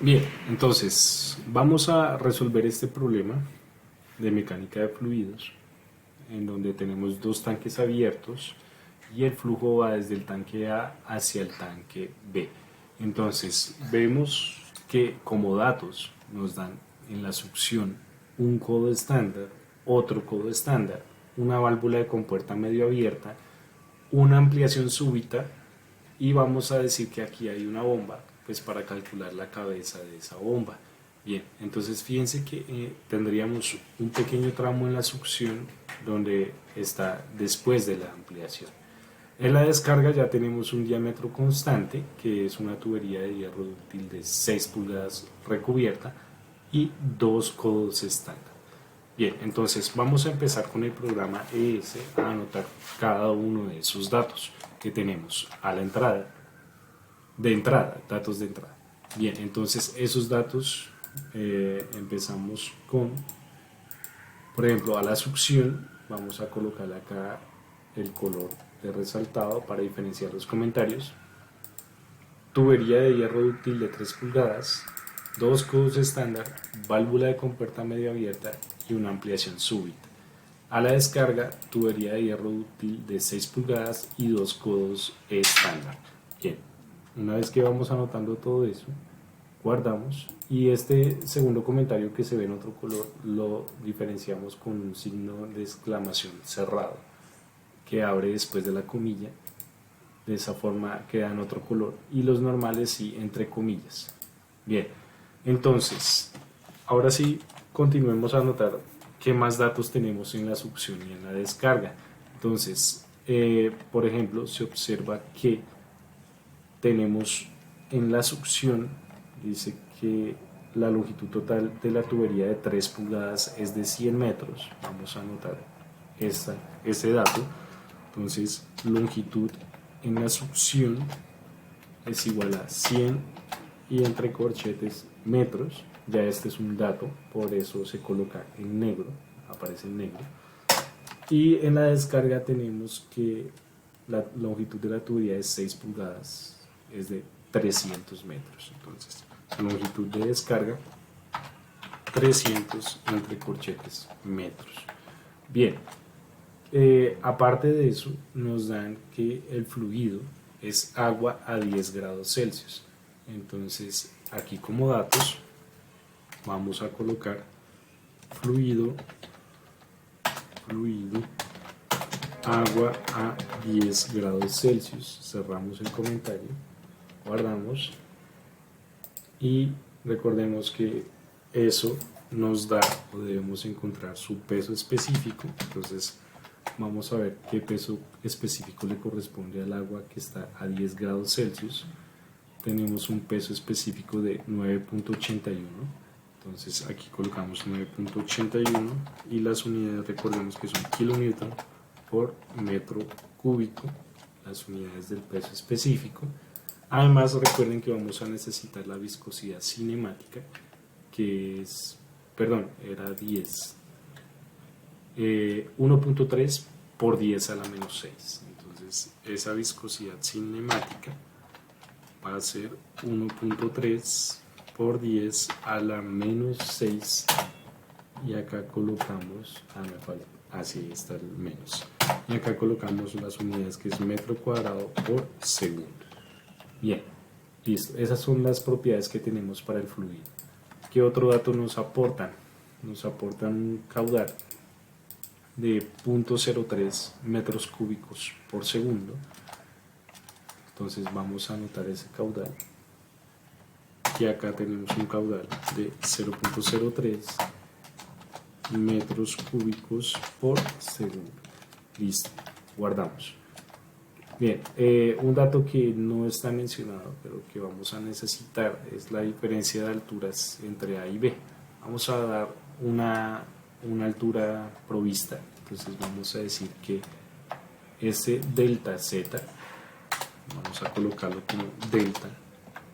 Bien, entonces vamos a resolver este problema de mecánica de fluidos en donde tenemos dos tanques abiertos y el flujo va desde el tanque A hacia el tanque B. Entonces vemos que como datos nos dan en la succión un codo estándar, otro codo estándar, una válvula de compuerta medio abierta, una ampliación súbita y vamos a decir que aquí hay una bomba, pues para calcular la cabeza de esa bomba. Bien, entonces fíjense que tendríamos un pequeño tramo en la succión donde está después de la ampliación. En la descarga ya tenemos un diámetro constante, que es una tubería de hierro dúctil de 6 pulgadas recubierta y dos codos estándar. Bien, entonces vamos a empezar con el programa ES a anotar cada uno de esos datos que tenemos a la entrada, datos de entrada. Bien, entonces esos datos empezamos con, por ejemplo, a la succión, vamos a colocar acá el color de resaltado para diferenciar los comentarios. Tubería de hierro dúctil de 3 pulgadas, dos codos estándar, válvula de compuerta medio abierta y una ampliación súbita. A la descarga, tubería de hierro dúctil de 6 pulgadas y dos codos estándar. Bien, una vez que vamos anotando todo eso, guardamos y este segundo comentario que se ve en otro color lo diferenciamos con un signo de exclamación cerrado que abre después de la comilla. De esa forma queda en otro color y los normales sí entre comillas. Bien, entonces ahora sí continuemos a anotar qué más datos tenemos en la succión y en la descarga. Entonces, por ejemplo, se observa que tenemos en la succión, dice que la longitud total de la tubería de 3 pulgadas es de 100 metros. Vamos a anotar ese dato. Entonces, longitud en la succión es igual a 100 y entre corchetes metros. Ya este es un dato, por eso se coloca en negro, aparece en negro. Y en la descarga tenemos que la longitud de la tubería es 6 pulgadas, es de 300 metros. Entonces, longitud de descarga 300 entre corchetes metros. Bien, aparte de eso, nos dan que el fluido es agua a 10 grados Celsius. Entonces, aquí como datos, vamos a colocar fluido, agua a 10 grados Celsius. Cerramos el comentario, guardamos y recordemos que eso nos da o debemos encontrar su peso específico. Entonces, vamos a ver qué peso específico le corresponde al agua que está a 10 grados Celsius. Tenemos un peso específico de 9.81. Entonces aquí colocamos 9.81 y las unidades recordemos que son kilonewton por metro cúbico, las unidades del peso específico. Además recuerden que vamos a necesitar la viscosidad cinemática, que es, perdón, era 10. 1.3 por 10 a la menos 6. Entonces esa viscosidad cinemática va a ser 1.3 por 10 a la menos 6 y acá colocamos, me falta, así está el menos, y acá colocamos las unidades que es metro cuadrado por segundo. Bien, listo, esas son las propiedades que tenemos para el fluido. ¿Qué otro dato nos aportan? Nos aportan un caudal de 0.03 metros cúbicos por segundo. Entonces vamos a anotar ese caudal y acá tenemos un caudal de 0.03 metros cúbicos por segundo. Listo, guardamos. Bien, un dato que no está mencionado pero que vamos a necesitar es la diferencia de alturas entre A y B. Vamos a dar una altura provista, entonces vamos a decir que ese delta Z, vamos a colocarlo como delta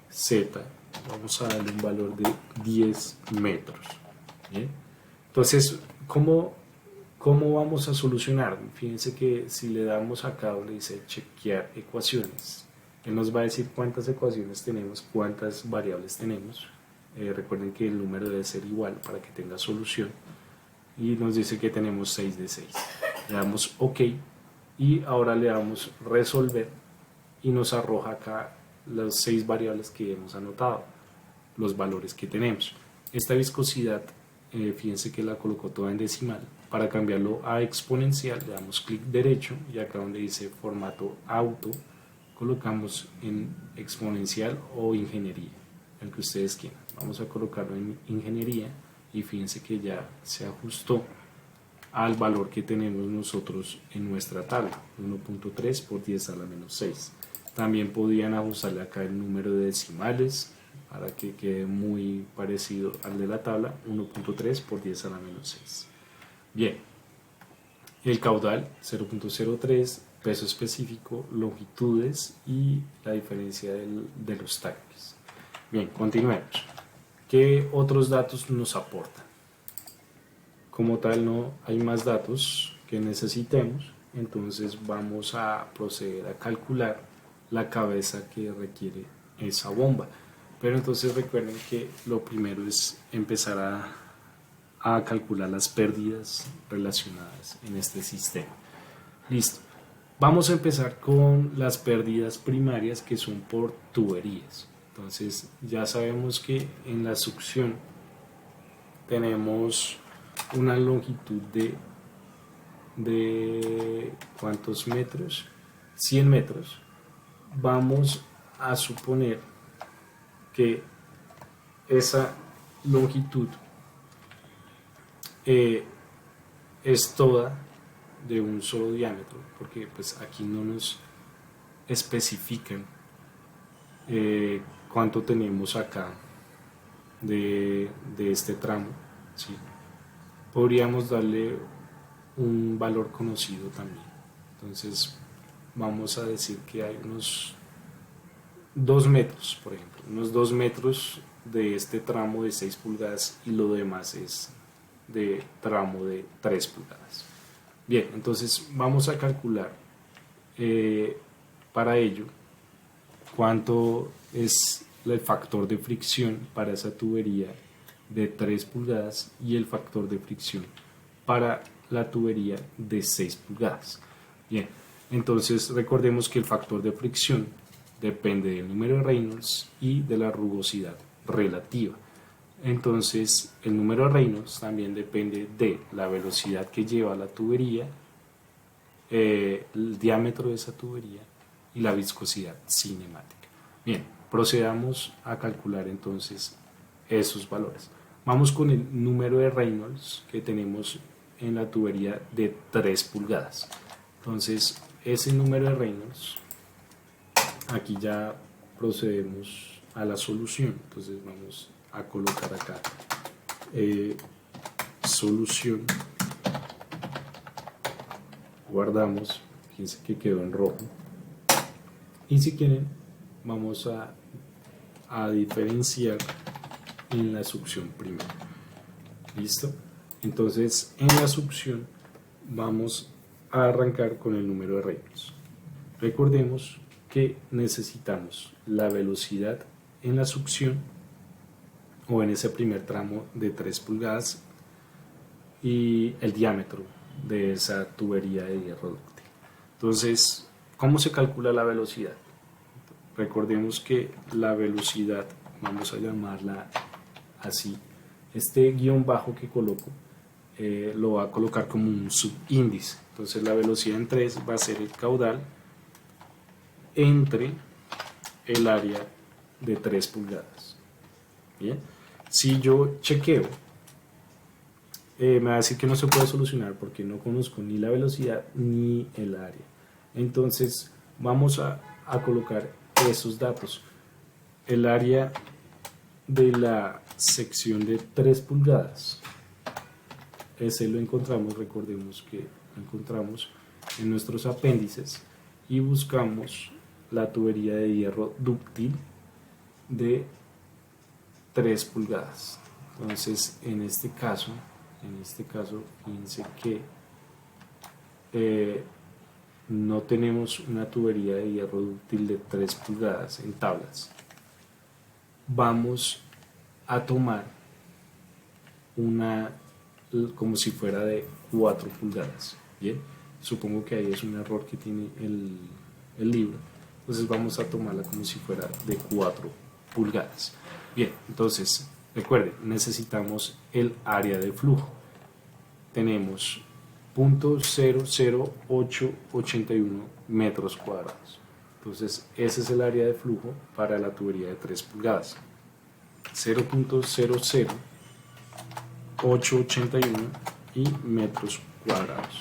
Z, vamos a darle un valor de 10 metros. ¿Bien? Entonces, ¿cómo vamos a solucionar? Fíjense que si le damos acá donde dice chequear ecuaciones, él nos va a decir cuántas ecuaciones tenemos, cuántas variables tenemos. Recuerden que el número debe ser igual para que tenga solución. Y nos dice que tenemos 6 de 6. Le damos OK y ahora le damos resolver y nos arroja acá las 6 variables que hemos anotado, los valores que tenemos. Esta viscosidad, fíjense que la colocó toda en decimal. Para cambiarlo a exponencial le damos clic derecho y acá donde dice formato auto colocamos en exponencial o ingeniería, el que ustedes quieran. Vamos a colocarlo en ingeniería y fíjense que ya se ajustó al valor que tenemos nosotros en nuestra tabla, 1.3 por 10 a la menos 6. También podían ajustarle acá el número de decimales para que quede muy parecido al de la tabla, 1.3 por 10 a la menos 6. Bien, el caudal 0.03, peso específico, longitudes y la diferencia de los tanques. Bien, continuemos. ¿Qué otros datos nos aportan? Como tal no hay más datos que necesitemos, entonces vamos a proceder a calcular la cabeza que requiere esa bomba. Pero entonces recuerden que lo primero es empezar a calcular las pérdidas relacionadas en este sistema. Listo. Vamos a empezar con las pérdidas primarias que son por tuberías. Entonces ya sabemos que en la succión tenemos una longitud de ¿cuántos metros? 100 metros. Vamos a suponer que esa longitud es toda de un solo diámetro, porque pues aquí no nos especifican cuánto tenemos acá de este tramo, ¿sí? Podríamos darle un valor conocido también. Entonces vamos a decir que hay unos 2 metros, por ejemplo, unos 2 metros de este tramo de 6 pulgadas y lo demás es de tramo de 3 pulgadas. Bien, entonces vamos a calcular para ello cuánto es el factor de fricción para esa tubería de 3 pulgadas y el factor de fricción para la tubería de 6 pulgadas. Bien, entonces recordemos que el factor de fricción depende del número de Reynolds y de la rugosidad relativa. Entonces el número de Reynolds también depende de la velocidad que lleva la tubería, el diámetro de esa tubería y la viscosidad cinemática. Bien, procedamos a calcular entonces esos valores. Vamos con el número de Reynolds que tenemos en la tubería de 3 pulgadas. Entonces ese número de Reynolds, aquí ya procedemos a la solución. Entonces vamos a colocar acá solución, guardamos, fíjense que quedó en rojo, y si quieren vamos a diferenciar en la succión primero. ¿Listo? Entonces en la succión vamos a arrancar con el número de Reynolds. Recordemos que necesitamos la velocidad en la succión o en ese primer tramo de 3 pulgadas y el diámetro de esa tubería de hierro dúctil. Entonces, ¿cómo se calcula la velocidad? Recordemos que la velocidad, vamos a llamarla así, este guión bajo que coloco lo va a colocar como un subíndice. Entonces la velocidad en 3 va a ser el caudal entre el área de 3 pulgadas. Bien, si yo chequeo, me va a decir que no se puede solucionar porque no conozco ni la velocidad ni el área. Entonces vamos a colocar esos datos. El área de la sección de 3 pulgadas, ese lo encontramos, recordemos que lo encontramos en nuestros apéndices y buscamos la tubería de hierro dúctil de 3 pulgadas. Entonces en este caso fíjense que no tenemos una tubería de hierro dúctil de 3 pulgadas en tablas. Vamos a tomar una como si fuera de 4 pulgadas. Bien, supongo que ahí es un error que tiene el libro. Entonces vamos a tomarla como si fuera de 4 pulgadas. Bien, entonces recuerden, necesitamos el área de flujo. Tenemos 0.00881 metros cuadrados. Entonces ese es el área de flujo para la tubería de 3 pulgadas. 0.00881 y metros cuadrados.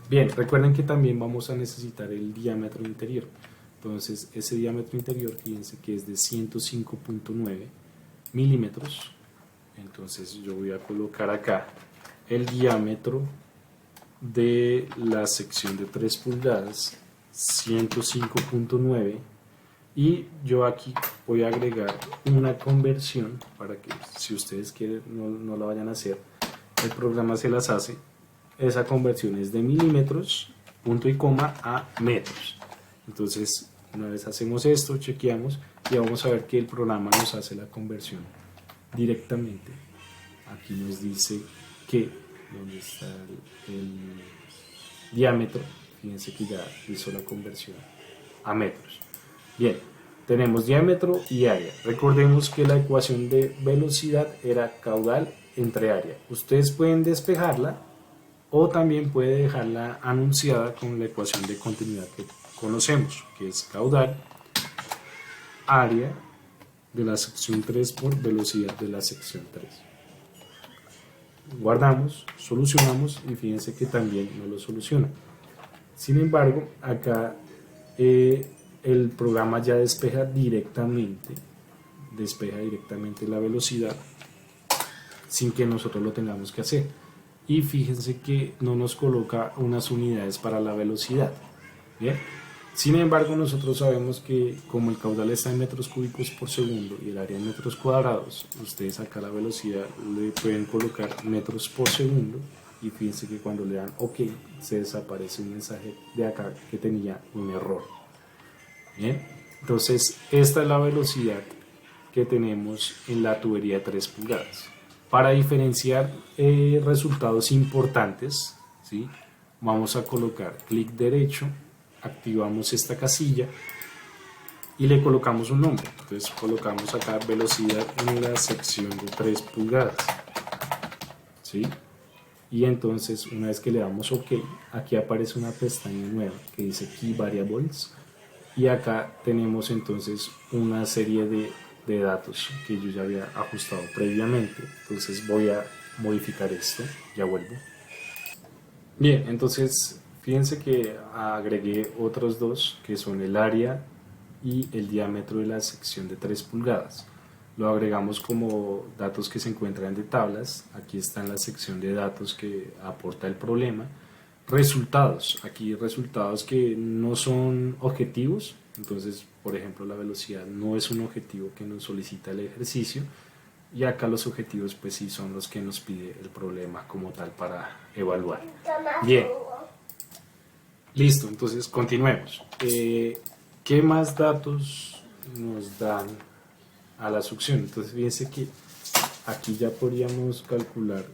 Bien, recuerden que también vamos a necesitar el diámetro interior. Entonces ese diámetro interior, fíjense que es de 105.9 milímetros. Entonces yo voy a colocar acá el diámetro de la sección de 3 pulgadas, 105.9, y yo aquí voy a agregar una conversión para que si ustedes quieren no la vayan a hacer, el programa se las hace. Esa conversión es de milímetros, punto y coma, a metros. Entonces una vez hacemos esto, chequeamos y vamos a ver que el programa nos hace la conversión directamente. Aquí nos dice que donde está el diámetro, fíjense que ya hizo la conversión a metros. Bien, tenemos diámetro y área. Recordemos que la ecuación de velocidad era caudal entre área. Ustedes pueden despejarla o también puede dejarla anunciada con la ecuación de continuidad que conocemos, que es caudal, área de la sección 3 por velocidad de la sección 3. Guardamos, solucionamos y fíjense que también no lo soluciona. Sin embargo, acá el programa ya despeja directamente la velocidad sin que nosotros lo tengamos que hacer. Y fíjense que no nos coloca unas unidades para la velocidad. Bien. Sin embargo, nosotros sabemos que como el caudal está en metros cúbicos por segundo y el área en metros cuadrados, ustedes acá la velocidad le pueden colocar metros por segundo y fíjense que cuando le dan OK se desaparece un mensaje de acá que tenía un error. Bien, entonces esta es la velocidad que tenemos en la tubería de 3 pulgadas. Para diferenciar resultados importantes, ¿sí? Vamos a colocar clic derecho, activamos esta casilla y le colocamos un nombre. Entonces colocamos acá velocidad en la sección de 3 pulgadas, ¿sí? Y entonces una vez que le damos OK, aquí aparece una pestaña nueva que dice Key Variables y acá tenemos entonces una serie de datos que yo ya había ajustado previamente. Entonces voy a modificar esto, ya vuelvo. Bien, entonces fíjense que agregué otros dos que son el área y el diámetro de la sección de 3 pulgadas. Lo agregamos como datos que se encuentran de tablas. Aquí está en la sección de datos que aporta el problema. Resultados, aquí resultados que no son objetivos. Entonces, por ejemplo, la velocidad no es un objetivo que nos solicita el ejercicio. Y acá los objetivos pues sí son los que nos pide el problema como tal para evaluar. Bien, listo, entonces continuemos. ¿Qué más datos nos dan a la succión? Entonces fíjense que aquí ya podríamos calcular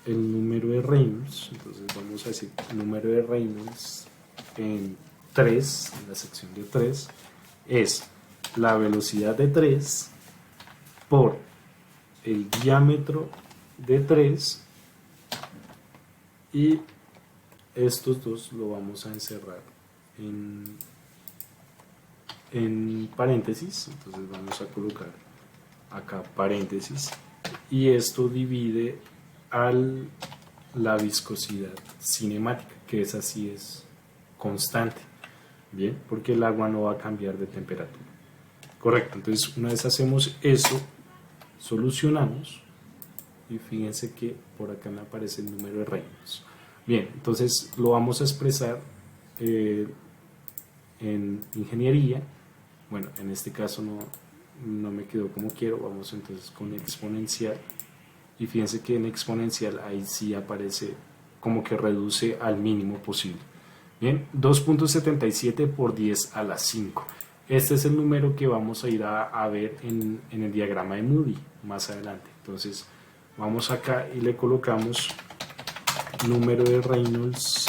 el número de Reynolds. Entonces vamos a decir el número de Reynolds en 3, en la sección de 3, es la velocidad de 3 por el diámetro de 3 y estos dos lo vamos a encerrar en paréntesis. Entonces vamos a colocar acá paréntesis y esto divide la viscosidad cinemática, que esa sí es constante, bien, porque el agua no va a cambiar de temperatura. Correcto, entonces una vez hacemos eso, solucionamos y fíjense que por acá me aparece el número de Reynolds. Bien, entonces lo vamos a expresar en ingeniería. Bueno, en este caso no me quedó como quiero. Vamos entonces con exponencial y fíjense que en exponencial ahí sí aparece como que reduce al mínimo posible. Bien, 2.77 por 10 a la 5. Este es el número que vamos a ir a ver en el diagrama de Moody más adelante. Entonces vamos acá y le colocamos número de Reynolds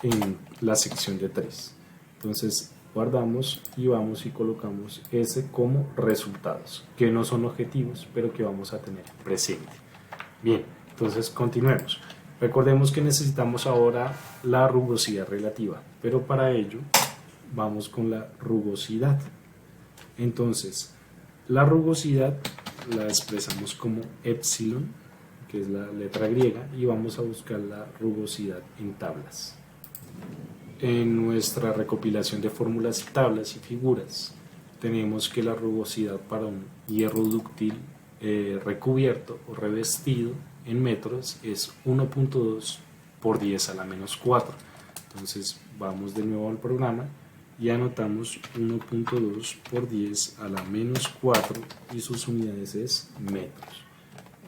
en la sección de 3. Entonces guardamos y vamos y colocamos ese como resultados, que no son objetivos, pero que vamos a tener presente. Bien, entonces continuemos. Recordemos que necesitamos ahora la rugosidad relativa, pero para ello vamos con la rugosidad. Entonces, la rugosidad la expresamos como epsilon, que es la letra griega, y vamos a buscar la rugosidad en tablas. En nuestra recopilación de fórmulas, tablas y figuras, tenemos que la rugosidad para un hierro dúctil recubierto o revestido en metros es 1.2 por 10 a la menos 4. Entonces vamos de nuevo al programa y anotamos 1.2 por 10 a la menos 4 y sus unidades es metros.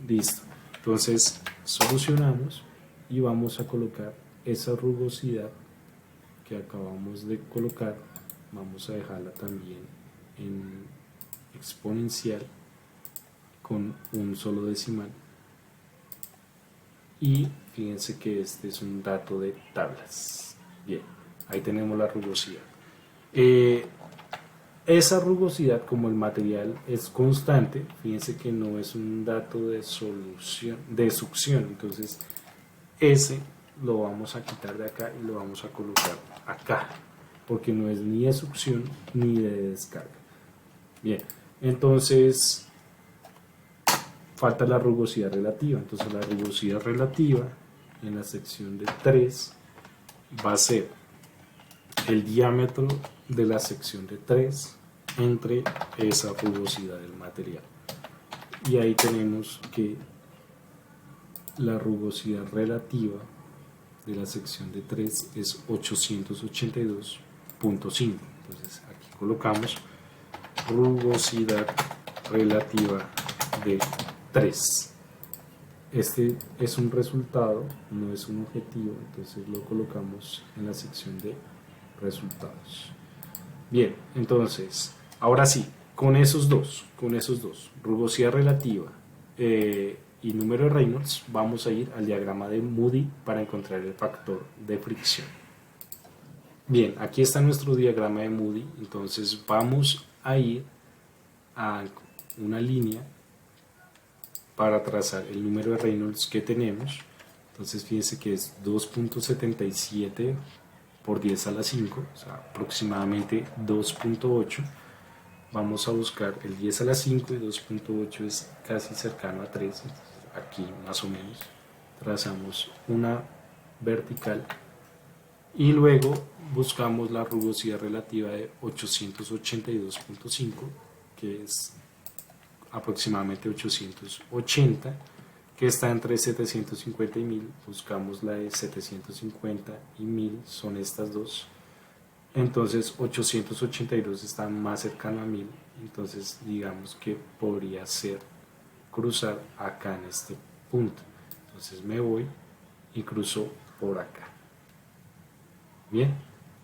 Listo. Entonces solucionamos y vamos a colocar esa rugosidad que acabamos de colocar, vamos a dejarla también en exponencial con un solo decimal. Y fíjense que este es un dato de tablas. Bien, ahí tenemos la rugosidad. Esa rugosidad, como el material es constante, fíjense que no es un dato de solución, de succión, entonces ese lo vamos a quitar de acá y lo vamos a colocar acá, porque no es ni de succión ni de descarga. Bien, entonces falta la rugosidad relativa. Entonces la rugosidad relativa en la sección de 3 va a ser el diámetro de la sección de 3 entre esa rugosidad del material. Y ahí tenemos que la rugosidad relativa de la sección de 3 es 882.5. Entonces aquí colocamos rugosidad relativa de 3. Este es un resultado, no es un objetivo, entonces lo colocamos en la sección de resultados. Bien, entonces, ahora sí, con esos dos, rugosidad relativa y número de Reynolds, vamos a ir al diagrama de Moody para encontrar el factor de fricción. Bien, aquí está nuestro diagrama de Moody, entonces vamos a ir a una línea para trazar el número de Reynolds que tenemos. Entonces fíjense que es 2.77 por 10 a la 5, o sea, aproximadamente 2.8. Vamos a buscar el 10 a la 5 y 2.8 es casi cercano a 3. Aquí más o menos trazamos una vertical y luego buscamos la rugosidad relativa de 882.5, que es aproximadamente 880, que está entre 750 y 1000. Buscamos la de 750 y 1000, son estas dos. Entonces 882 está más cercano a 1000, entonces digamos que podría ser cruzar acá en este punto. Entonces me voy y cruzo por acá. Bien,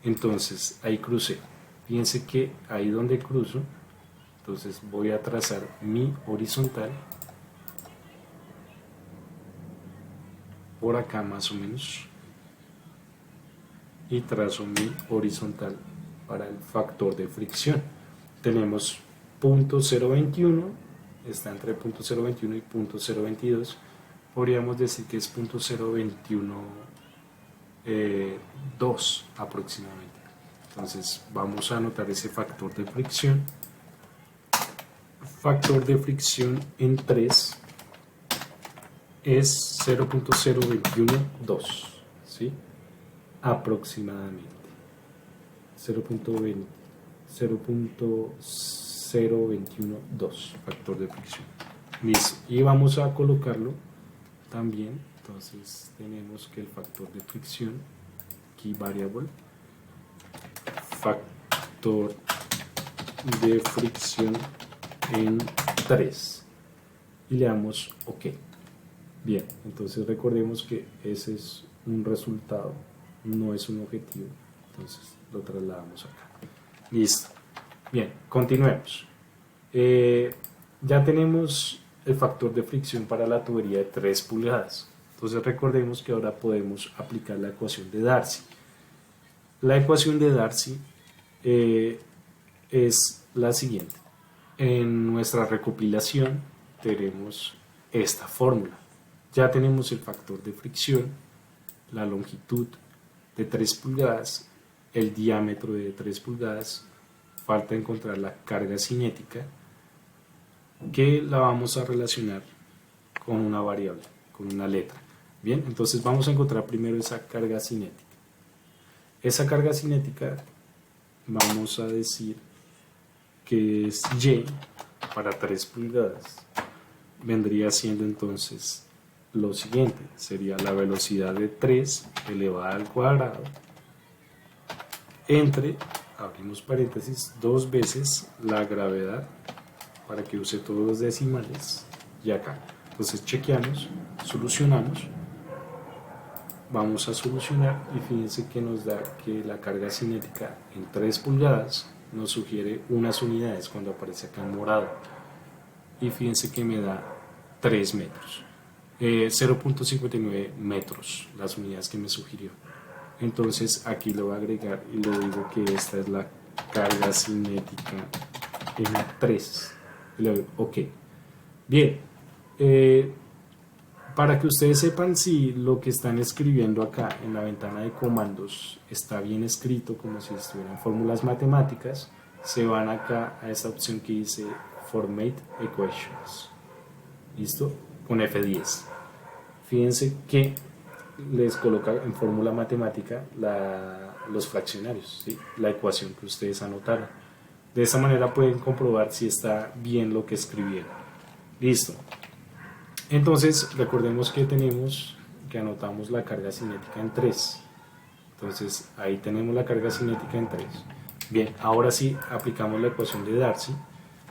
entonces ahí crucé. Fíjense que ahí donde cruzo, entonces voy a trazar mi horizontal por acá más o menos y trazo mi horizontal para el factor de fricción. Tenemos punto 0.21, está entre punto 0.21 y punto 0.22. Podríamos decir que es punto 0.21 aproximadamente. Entonces vamos a anotar ese factor de fricción. Factor de fricción en 3 es 0.0212, ¿sí? Aproximadamente 0.0212 factor de fricción. Listo, y vamos a colocarlo también. Entonces tenemos que el factor de fricción, key variable, factor de fricción en 3 y le damos OK. Bien, entonces recordemos que ese es un resultado, no es un objetivo, entonces lo trasladamos acá. Listo. Bien, continuemos. Ya tenemos el factor de fricción para la tubería de 3 pulgadas. Entonces recordemos que ahora podemos aplicar la ecuación de Darcy. La ecuación de Darcy es la siguiente. En nuestra recopilación tenemos esta fórmula. Ya tenemos el factor de fricción, la longitud de 3 pulgadas, el diámetro de 3 pulgadas, falta encontrar la carga cinética, que la vamos a relacionar con una variable, con una letra. Bien, entonces vamos a encontrar primero esa carga cinética. Esa carga cinética vamos a decir que es Y para 3 pulgadas. Vendría siendo entonces lo siguiente, sería la velocidad de 3 elevada al cuadrado entre, abrimos paréntesis, 2 veces la gravedad, para que use todos los decimales, y acá. Entonces chequeamos, solucionamos, vamos a solucionar y fíjense que nos da que la carga cinética en 3 pulgadas nos sugiere unas unidades cuando aparece acá en morado, y fíjense que me da 3 metros, 0.59 metros las unidades que me sugirió. Entonces aquí lo voy a agregar y le digo que esta es la carga cinética en 3. Ok, bien, para que ustedes sepan si lo que están escribiendo acá en la ventana de comandos está bien escrito como si estuvieran fórmulas matemáticas, se van acá a esta opción que dice Format Equations, ¿listo? Con F10. Fíjense que les coloca en fórmula matemática los fraccionarios, ¿sí? La ecuación que ustedes anotaron. De esa manera pueden comprobar si está bien lo que escribieron. Listo. Entonces recordemos que anotamos la carga cinética en 3. Entonces ahí tenemos la carga cinética en 3. Bien, ahora sí aplicamos la ecuación de Darcy.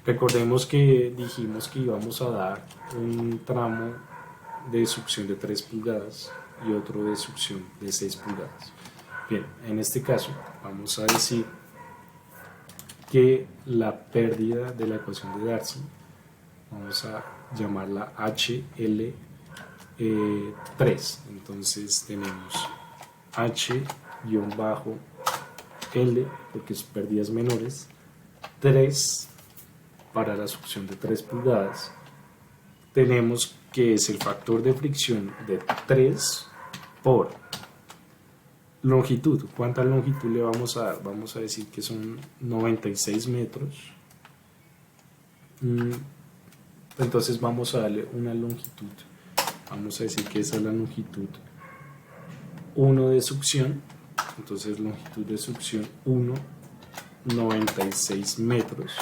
Recordemos que dijimos que íbamos a dar un tramo de succión de 3 pulgadas y otro de succión de 6 pulgadas. Bien, en este caso vamos a decir que la pérdida de la ecuación de Darcy, vamos a llamarla HL3. Entonces tenemos H-L, porque es pérdidas menores, 3 para la succión de 3 pulgadas. Tenemos que es el factor de fricción de 3 por longitud. ¿Cuánta longitud le vamos a dar? Vamos a decir que son 96 metros. Entonces vamos a darle una longitud. Vamos a decir que esa es la longitud 1 de succión. Entonces longitud de succión 1, 96 metros.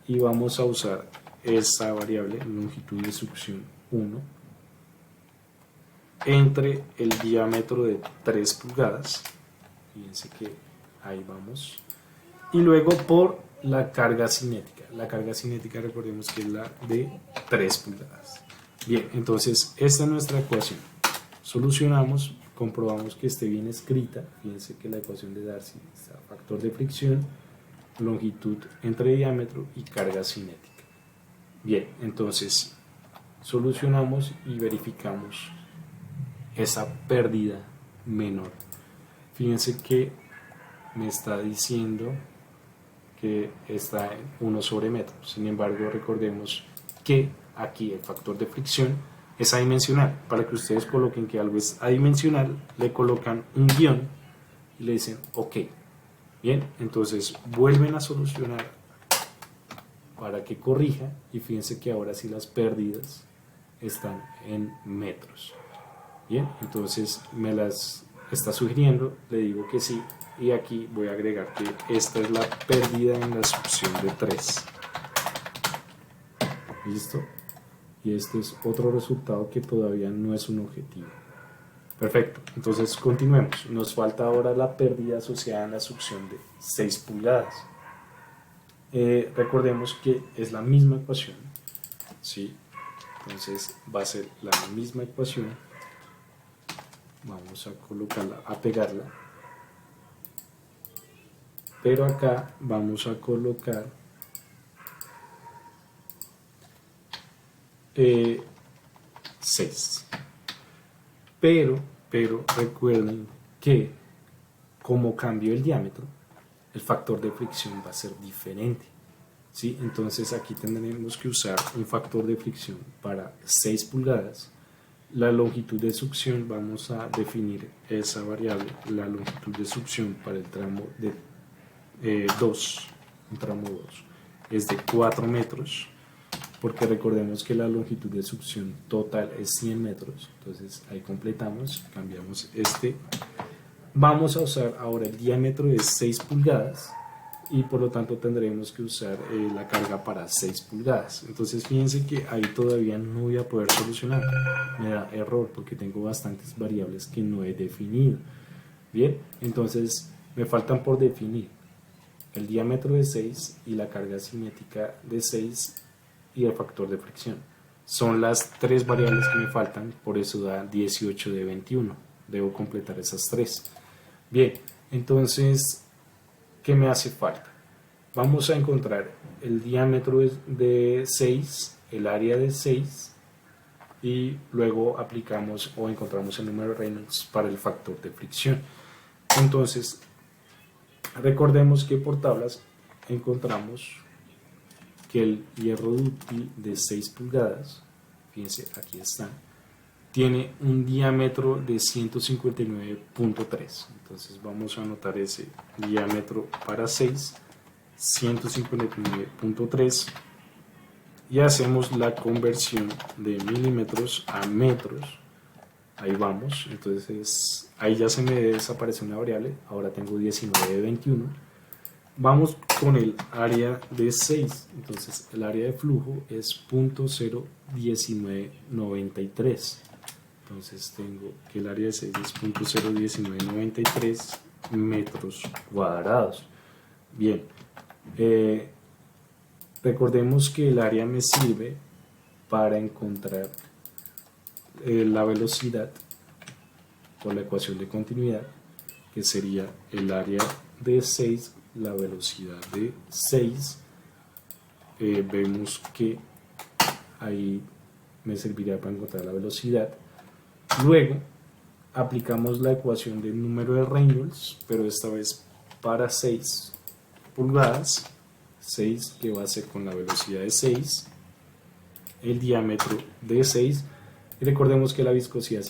Y vamos a usar esa variable, longitud de succión 1, entre el diámetro de 3 pulgadas, fíjense que ahí vamos, y luego por la carga cinética. La carga cinética recordemos que es la de 3 pulgadas. Bien, entonces esta es nuestra ecuación. Solucionamos, comprobamos que esté bien escrita. Fíjense que la ecuación de Darcy está factor de fricción, longitud entre diámetro y carga cinética. Bien, entonces solucionamos y verificamos esa pérdida menor. Fíjense que me está diciendo que está en 1 sobre metro. Sin embargo, recordemos que aquí el factor de fricción es adimensional. Para que ustedes coloquen que algo es adimensional, le colocan un guión y le dicen OK. Bien, entonces vuelven a solucionar para que corrija y fíjense que ahora sí las pérdidas están en metros. Bien, entonces me las está sugiriendo, le digo que sí, y aquí voy a agregar que esta es la pérdida en la succión de 3. ¿Listo? Y este es otro resultado que todavía no es un objetivo. Perfecto, entonces continuemos. Nos falta ahora la pérdida asociada en la succión de 6 pulgadas. Recordemos que es la misma ecuación, ¿sí? Entonces va a ser la misma ecuación. Vamos a colocarla, a pegarla. pero acá vamos a colocar 6. Pero recuerden que como cambió el diámetro, el factor de fricción va a ser diferente. ¿Sí? Entonces aquí tendremos que usar un factor de fricción para 6 pulgadas. La longitud de succión, vamos a definir esa variable, la longitud de succión para el tramo de 2, un tramo 2, es de 4 metros, porque recordemos que la longitud de succión total es 100 metros, entonces ahí completamos, cambiamos este. Vamos a usar ahora el diámetro de 6 pulgadas y por lo tanto tendremos que usar la carga para 6 pulgadas. Entonces fíjense que ahí todavía no voy a poder solucionar, me da error porque tengo bastantes variables que no he definido. Bien, entonces me faltan por definir el diámetro de 6 y la carga cinética de 6 y el factor de fricción. Son las 3 variables que me faltan, por eso da 18 de 21. Debo completar esas 3. Bien, entonces, ¿qué me hace falta? Vamos a encontrar el diámetro de 6, el área de 6, y luego aplicamos o encontramos el número de Reynolds para el factor de fricción. Entonces, recordemos que por tablas encontramos que el hierro dúctil de 6 pulgadas, fíjense, aquí está, tiene un diámetro de 159.3. Entonces vamos a anotar ese diámetro para 6, 159.3, y hacemos la conversión de milímetros a metros. Ahí vamos, entonces ahí ya se me desaparece una variable, ahora tengo 19 de 21. Vamos con el área de 6, entonces el área de flujo es 0.1993. Entonces tengo que el área de 6 es 0.01993 metros cuadrados. Bien, recordemos que el área me sirve para encontrar la velocidad por la ecuación de continuidad, que sería el área de 6, la velocidad de 6. Vemos que ahí me serviría para encontrar la velocidad. Luego aplicamos la ecuación del número de Reynolds, pero esta vez para 6 pulgadas, 6 que va a ser con la velocidad de 6, el diámetro de 6, y recordemos que la viscosidad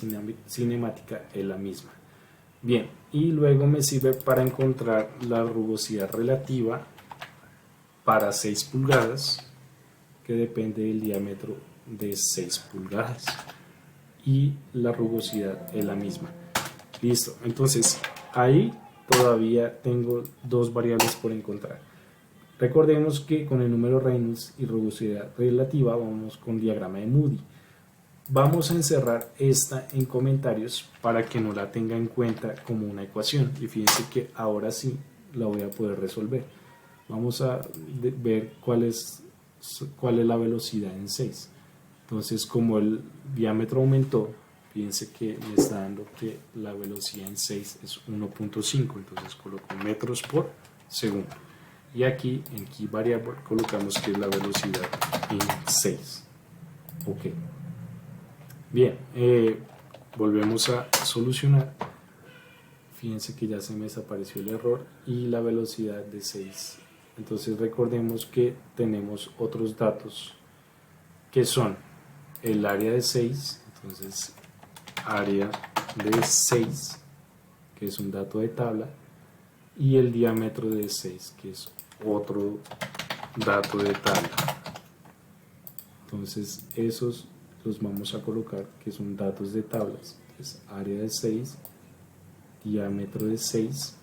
cinemática es la misma. Bien, y luego me sirve para encontrar la rugosidad relativa para 6 pulgadas, que depende del diámetro de 6 pulgadas. Y la rugosidad es la misma. Listo, entonces ahí todavía tengo 2 variables por encontrar. Recordemos que con el número Reynolds y rugosidad relativa vamos con diagrama de Moody. Vamos a encerrar esta en comentarios para que no la tenga en cuenta como una ecuación, y fíjense que ahora sí la voy a poder resolver. Vamos a ver cuál es la velocidad en 6. Entonces, como el diámetro aumentó, fíjense que me está dando que la velocidad en 6 es 1.5, entonces coloco metros por segundo. Y aquí en Key Variable colocamos que es la velocidad en 6. Ok. Bien, volvemos a solucionar. Fíjense que ya se me desapareció el error y la velocidad de 6. Entonces recordemos que tenemos otros datos que son el área de 6, entonces área de 6, que es un dato de tabla, y el diámetro de 6, que es otro dato de tabla. Entonces esos los vamos a colocar, que son datos de tablas, es área de 6, diámetro de 6,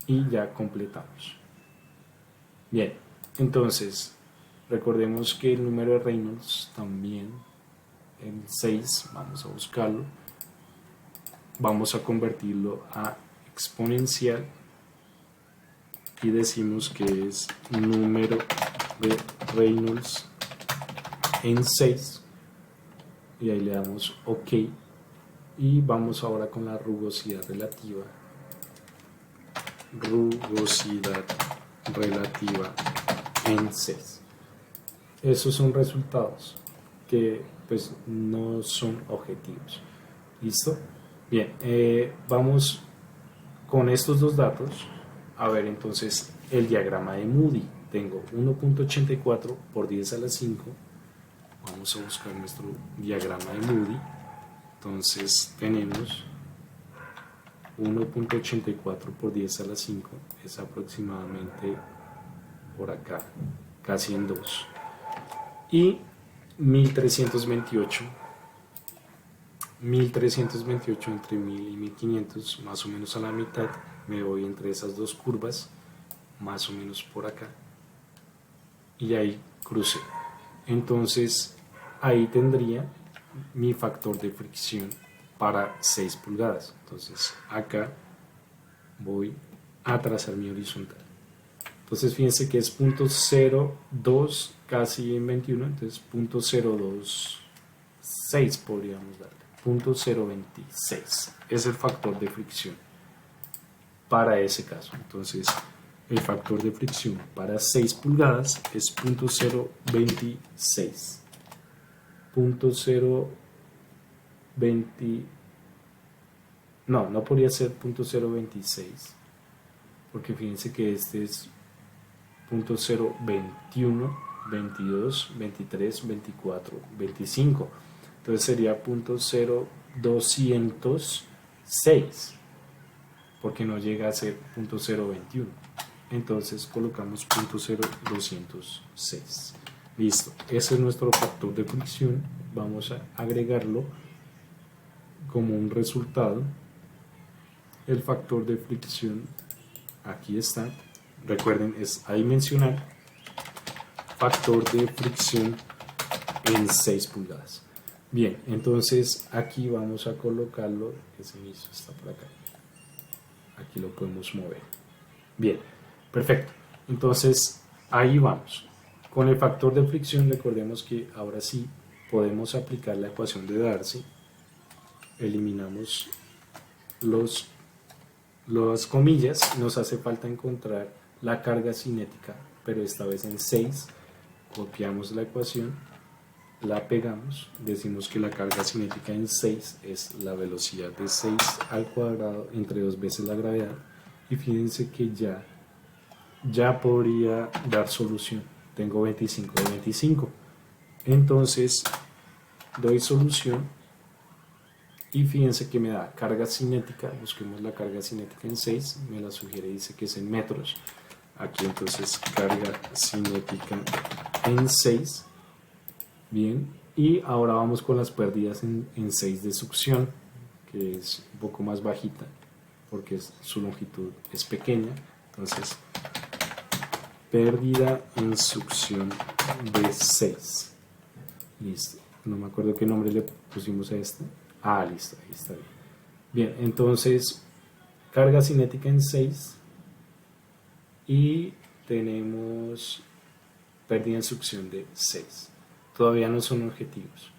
y ya completamos. Bien, entonces recordemos que el número de Reynolds también en 6, vamos a buscarlo, vamos a convertirlo a exponencial y decimos que es número de Reynolds en 6, y ahí le damos OK, y vamos ahora con la rugosidad relativa rugosidad relativa en 6. Esos son resultados que pues no son objetivos. ¿Listo? Bien, vamos con estos dos datos a ver entonces el diagrama de Moody. Tengo 1.84 por 10 a la 5. Vamos a buscar nuestro diagrama de Moody. Entonces tenemos 1.84 por 10 a la 5, es aproximadamente por acá, casi en 2. Y 1328 entre 1000 y 1500, más o menos a la mitad, me voy entre esas dos curvas, más o menos por acá, y ahí crucé. Entonces ahí tendría mi factor de fricción para 6 pulgadas. Entonces acá voy a trazar mi horizontal. Entonces fíjense que es 0.02 casi en 21, entonces 0.026 podríamos darle. 0.026 es el factor de fricción para ese caso. Entonces el factor de fricción para 6 pulgadas es 0.026. 0.20, no podría ser 0.026, porque fíjense que este es 0.021, 22, 23, 24, 25. Entonces sería 0.0206, porque no llega a ser 0.021. Entonces colocamos 0.0206. Listo, ese es nuestro factor de fricción. Vamos a agregarlo como un resultado. El factor de fricción, aquí está. Recuerden, es adimensional. Factor de fricción en 6 pulgadas. Bien, entonces aquí vamos a colocarlo. Ese mismo está por acá. Aquí lo podemos mover. Bien, perfecto. Entonces ahí vamos. Con el factor de fricción, recordemos que ahora sí podemos aplicar la ecuación de Darcy. Eliminamos las comillas. Nos hace falta encontrar la carga cinética, pero esta vez en 6. Copiamos la ecuación, la pegamos, decimos que la carga cinética en 6 es la velocidad de 6 al cuadrado entre 2 veces la gravedad, y fíjense que ya podría dar solución. Tengo 25 de 25. Entonces doy solución y fíjense que me da carga cinética. Busquemos la carga cinética en 6. Me la sugiere, dice que es en metros. Aquí entonces carga cinética en 6. Bien. Y ahora vamos con las pérdidas en 6 de succión, que es un poco más bajita porque su longitud es pequeña. Entonces pérdida en succión de 6. Listo. No me acuerdo qué nombre le pusimos a este. Ah, listo. Ahí está bien. Bien, entonces carga cinética en 6 y tenemos pérdida en succión de 6. Todavía no son objetivos.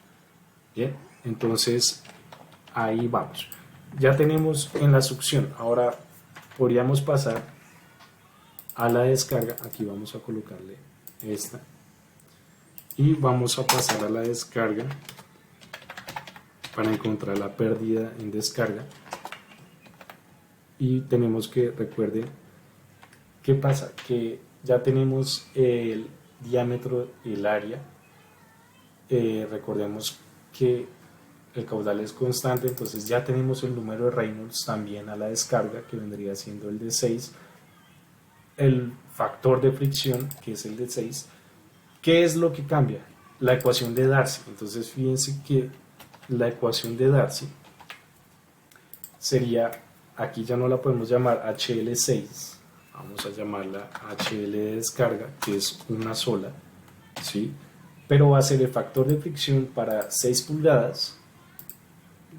Bien, entonces ahí vamos. Ya tenemos en la succión. Ahora podríamos pasar a la descarga. Aquí vamos a colocarle esta y vamos a pasar a la descarga para encontrar la pérdida en descarga. Y tenemos que, recuerden, ¿qué pasa? Que ya tenemos el diámetro y el área. Recordemos que el caudal es constante, entonces ya tenemos el número de Reynolds también a la descarga, que vendría siendo el de 6. El factor de fricción, que es el de 6. ¿Qué es lo que cambia? La ecuación de Darcy. Entonces fíjense que la ecuación de Darcy sería, aquí ya no la podemos llamar HL6, vamos a llamarla HL de descarga, que es una sola, ¿sí? Pero va a ser el factor de fricción para 6 pulgadas.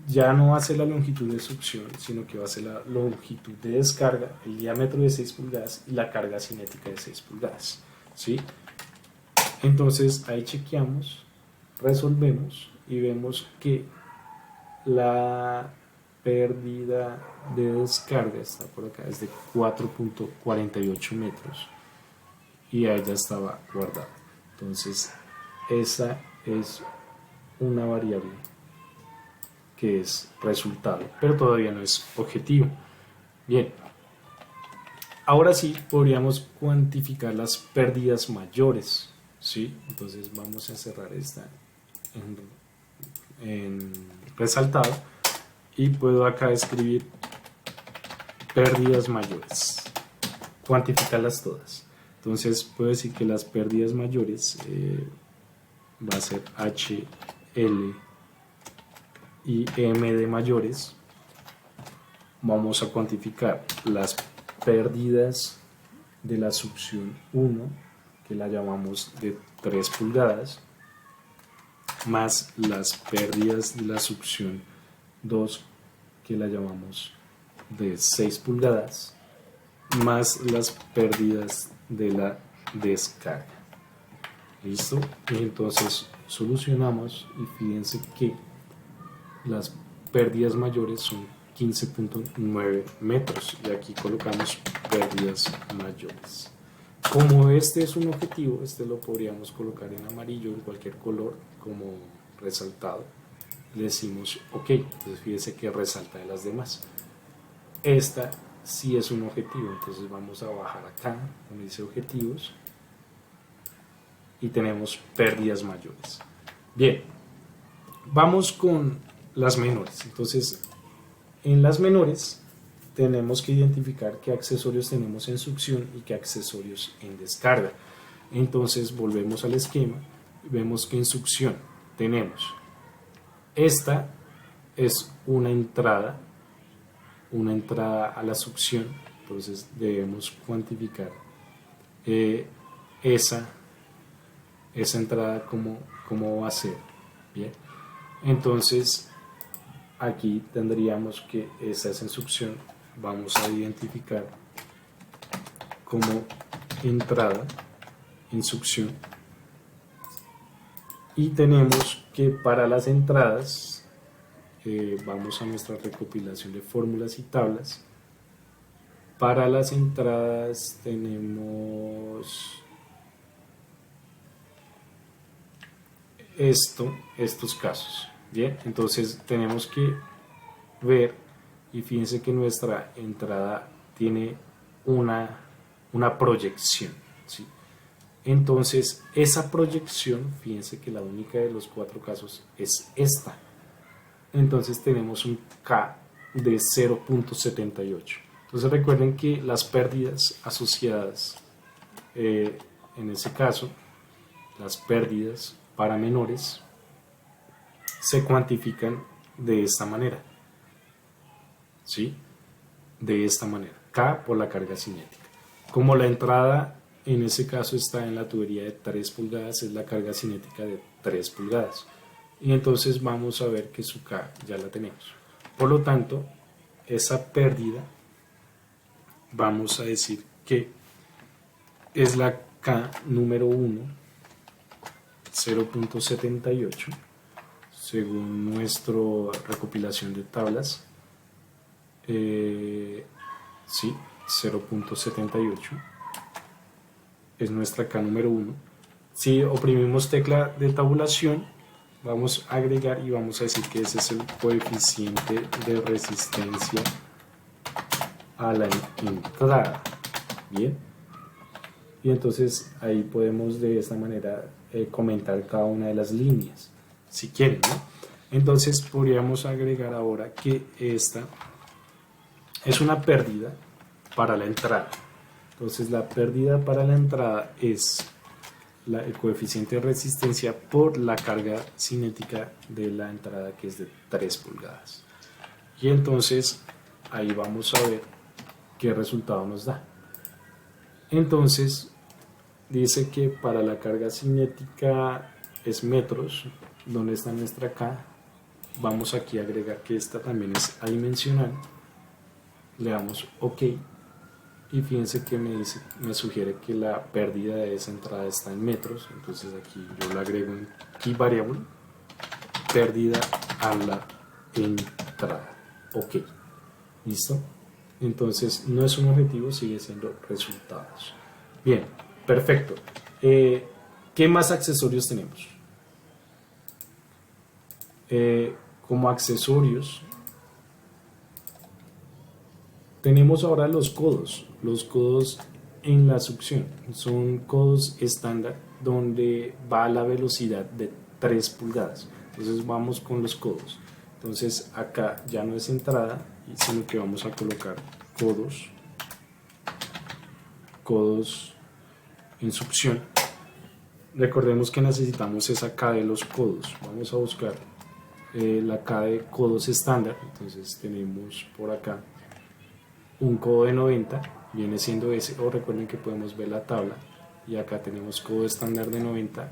Ya no va a ser la longitud de succión, sino que va a ser la longitud de descarga, el diámetro de 6 pulgadas y la carga cinética de 6 pulgadas, ¿sí? Entonces ahí chequeamos, resolvemos y vemos que la pérdida de descarga está por acá, es de 4.48 metros y ahí ya estaba guardada. Entonces esa es una variable que es resultado, pero todavía no es objetivo. Bien, ahora sí podríamos cuantificar las pérdidas mayores, ¿sí? Entonces vamos a cerrar esta en resaltado y puedo acá escribir pérdidas mayores, cuantificarlas todas. Entonces puedo decir que las pérdidas mayores va a ser H, L y M de mayores. Vamos a cuantificar las pérdidas de la succión 1, que la llamamos de 3 pulgadas, más las pérdidas de la succión 2, que la llamamos de 6 pulgadas, más las pérdidas de la descarga. ¿Listo? Y entonces solucionamos y fíjense que las pérdidas mayores son 15.9 metros y aquí colocamos pérdidas mayores. Como este es un objetivo, este lo podríamos colocar en amarillo, en cualquier color, como resaltado. Le decimos OK, entonces fíjese que resalta de las demás. Esta sí es un objetivo, entonces vamos a bajar acá donde dice objetivos y tenemos pérdidas mayores. Bien, vamos con las menores. Entonces en las menores tenemos que identificar qué accesorios tenemos en succión y qué accesorios en descarga. Entonces volvemos al esquema y vemos que en succión tenemos esta es una entrada a la succión, entonces debemos cuantificar esa entrada como va a ser. Bien, entonces aquí tendríamos que esa es en succión, vamos a identificar como entrada en succión y tenemos que para las entradas vamos a nuestra recopilación de fórmulas y tablas. Para las entradas tenemos estos casos. Bien, entonces tenemos que ver y fíjense que nuestra entrada tiene una proyección, ¿sí? Entonces esa proyección, fíjense que la única de los 4 casos es esta. Entonces tenemos un K de 0.78. Entonces recuerden que las pérdidas asociadas, en ese caso, las pérdidas para menores, se cuantifican de esta manera, ¿sí? De esta manera, K por la carga cinética. Como la entrada en ese caso está en la tubería de 3 pulgadas, es la carga cinética de 3 pulgadas. Y entonces vamos a ver que su K ya la tenemos. Por lo tanto, esa pérdida vamos a decir que es la K número 1, 0.78, según nuestra recopilación de tablas. Sí, 0.78 es nuestra K número 1. Si oprimimos tecla de tabulación, vamos a agregar y vamos a decir que ese es el coeficiente de resistencia a la entrada. Bien, y entonces ahí podemos de esta manera comentar cada una de las líneas si quieren, ¿no? Entonces podríamos agregar ahora que esta es una pérdida para la entrada. Entonces la pérdida para la entrada es el coeficiente de resistencia por la carga cinética de la entrada, que es de 3 pulgadas. Y entonces ahí vamos a ver qué resultado nos da. Entonces dice que para la carga cinética es metros, donde está nuestra K. Vamos aquí a agregar que esta también es adimensional. Le damos OK. Y fíjense que me sugiere que la pérdida de esa entrada está en metros. Entonces aquí yo le agrego en key variable pérdida a la entrada. OK. ¿Listo? Entonces no es un objetivo, sigue siendo resultados. Bien, perfecto. ¿Qué más accesorios tenemos? Como accesorios tenemos ahora los codos. Los codos en la succión son codos estándar donde va a la velocidad de 3 pulgadas. Entonces vamos con los codos. Entonces acá ya no es entrada, sino que vamos a colocar codos en succión. Recordemos que necesitamos esa K de los codos. Vamos a buscar la K de codos estándar. Entonces tenemos por acá un codo de 90, viene siendo ese, o recuerden que podemos ver la tabla, y acá tenemos codo estándar de 90,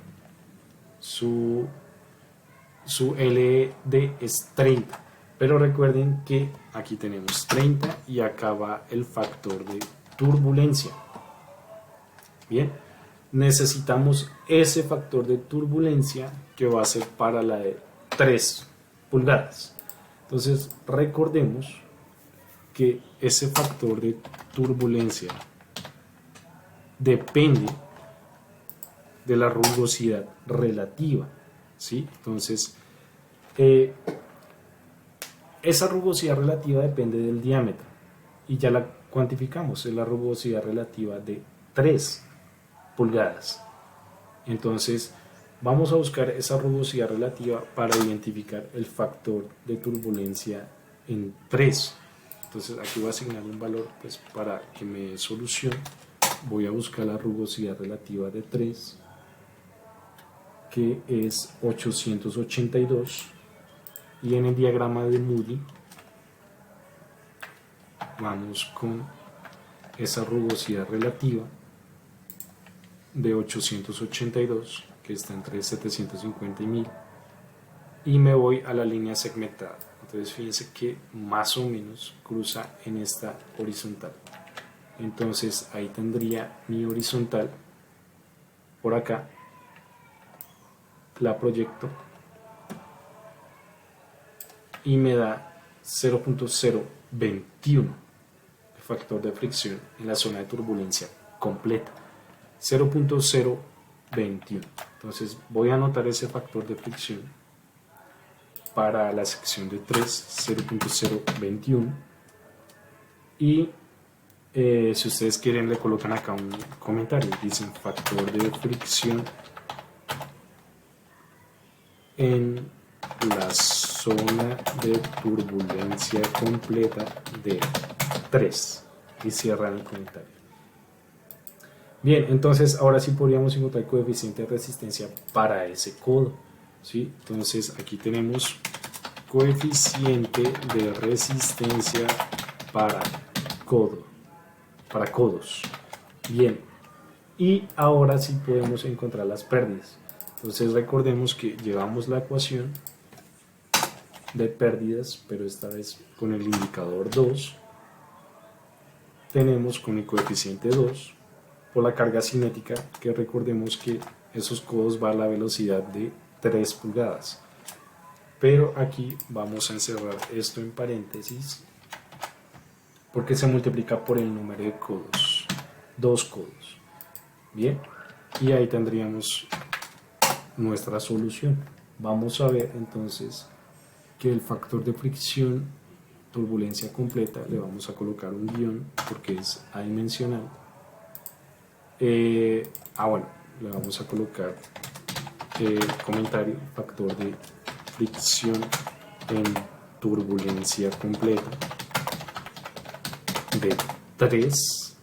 su LD es 30, pero recuerden que aquí tenemos 30 y acá va el factor de turbulencia. Bien, necesitamos ese factor de turbulencia que va a ser para la de 3 pulgadas. Entonces recordemos que ese factor de turbulencia depende de la rugosidad relativa, ¿sí? Entonces, esa rugosidad relativa depende del diámetro y ya la cuantificamos, es la rugosidad relativa de 3 pulgadas. Entonces, vamos a buscar esa rugosidad relativa para identificar el factor de turbulencia en 3. Entonces aquí voy a asignar un valor pues, para que me dé solución. Voy a buscar la rugosidad relativa de 3, que es 882, y en el diagrama de Moody vamos con esa rugosidad relativa de 882, que está entre 750 y 1000, y me voy a la línea segmentada. Entonces fíjense que más o menos cruza en esta horizontal. Entonces ahí tendría mi horizontal. Por acá la proyecto y me da 0.021 el factor de fricción en la zona de turbulencia completa. 0.021. Entonces voy a anotar ese factor de fricción para la sección de 3, 0.021, y si ustedes quieren le colocan acá un comentario, dicen factor de fricción en la zona de turbulencia completa de 3 y cierran el comentario. Bien, entonces ahora sí podríamos encontrar el coeficiente de resistencia para ese codo, ¿sí? Entonces aquí tenemos coeficiente de resistencia para codos. Bien, y ahora sí podemos encontrar las pérdidas. Entonces recordemos que llevamos la ecuación de pérdidas, pero esta vez con el indicador 2. Tenemos con el coeficiente 2 por la carga cinética, que recordemos que esos codos van a la velocidad de 3 pulgadas. Pero aquí vamos a encerrar esto en paréntesis porque se multiplica por el número de codos, 2 codos. Bien, y ahí tendríamos nuestra solución. Vamos a ver entonces que el factor de fricción, turbulencia completa, le vamos a colocar un guión porque es adimensional. Bueno, le vamos a colocar comentario, factor de fricción en turbulencia completa de 3,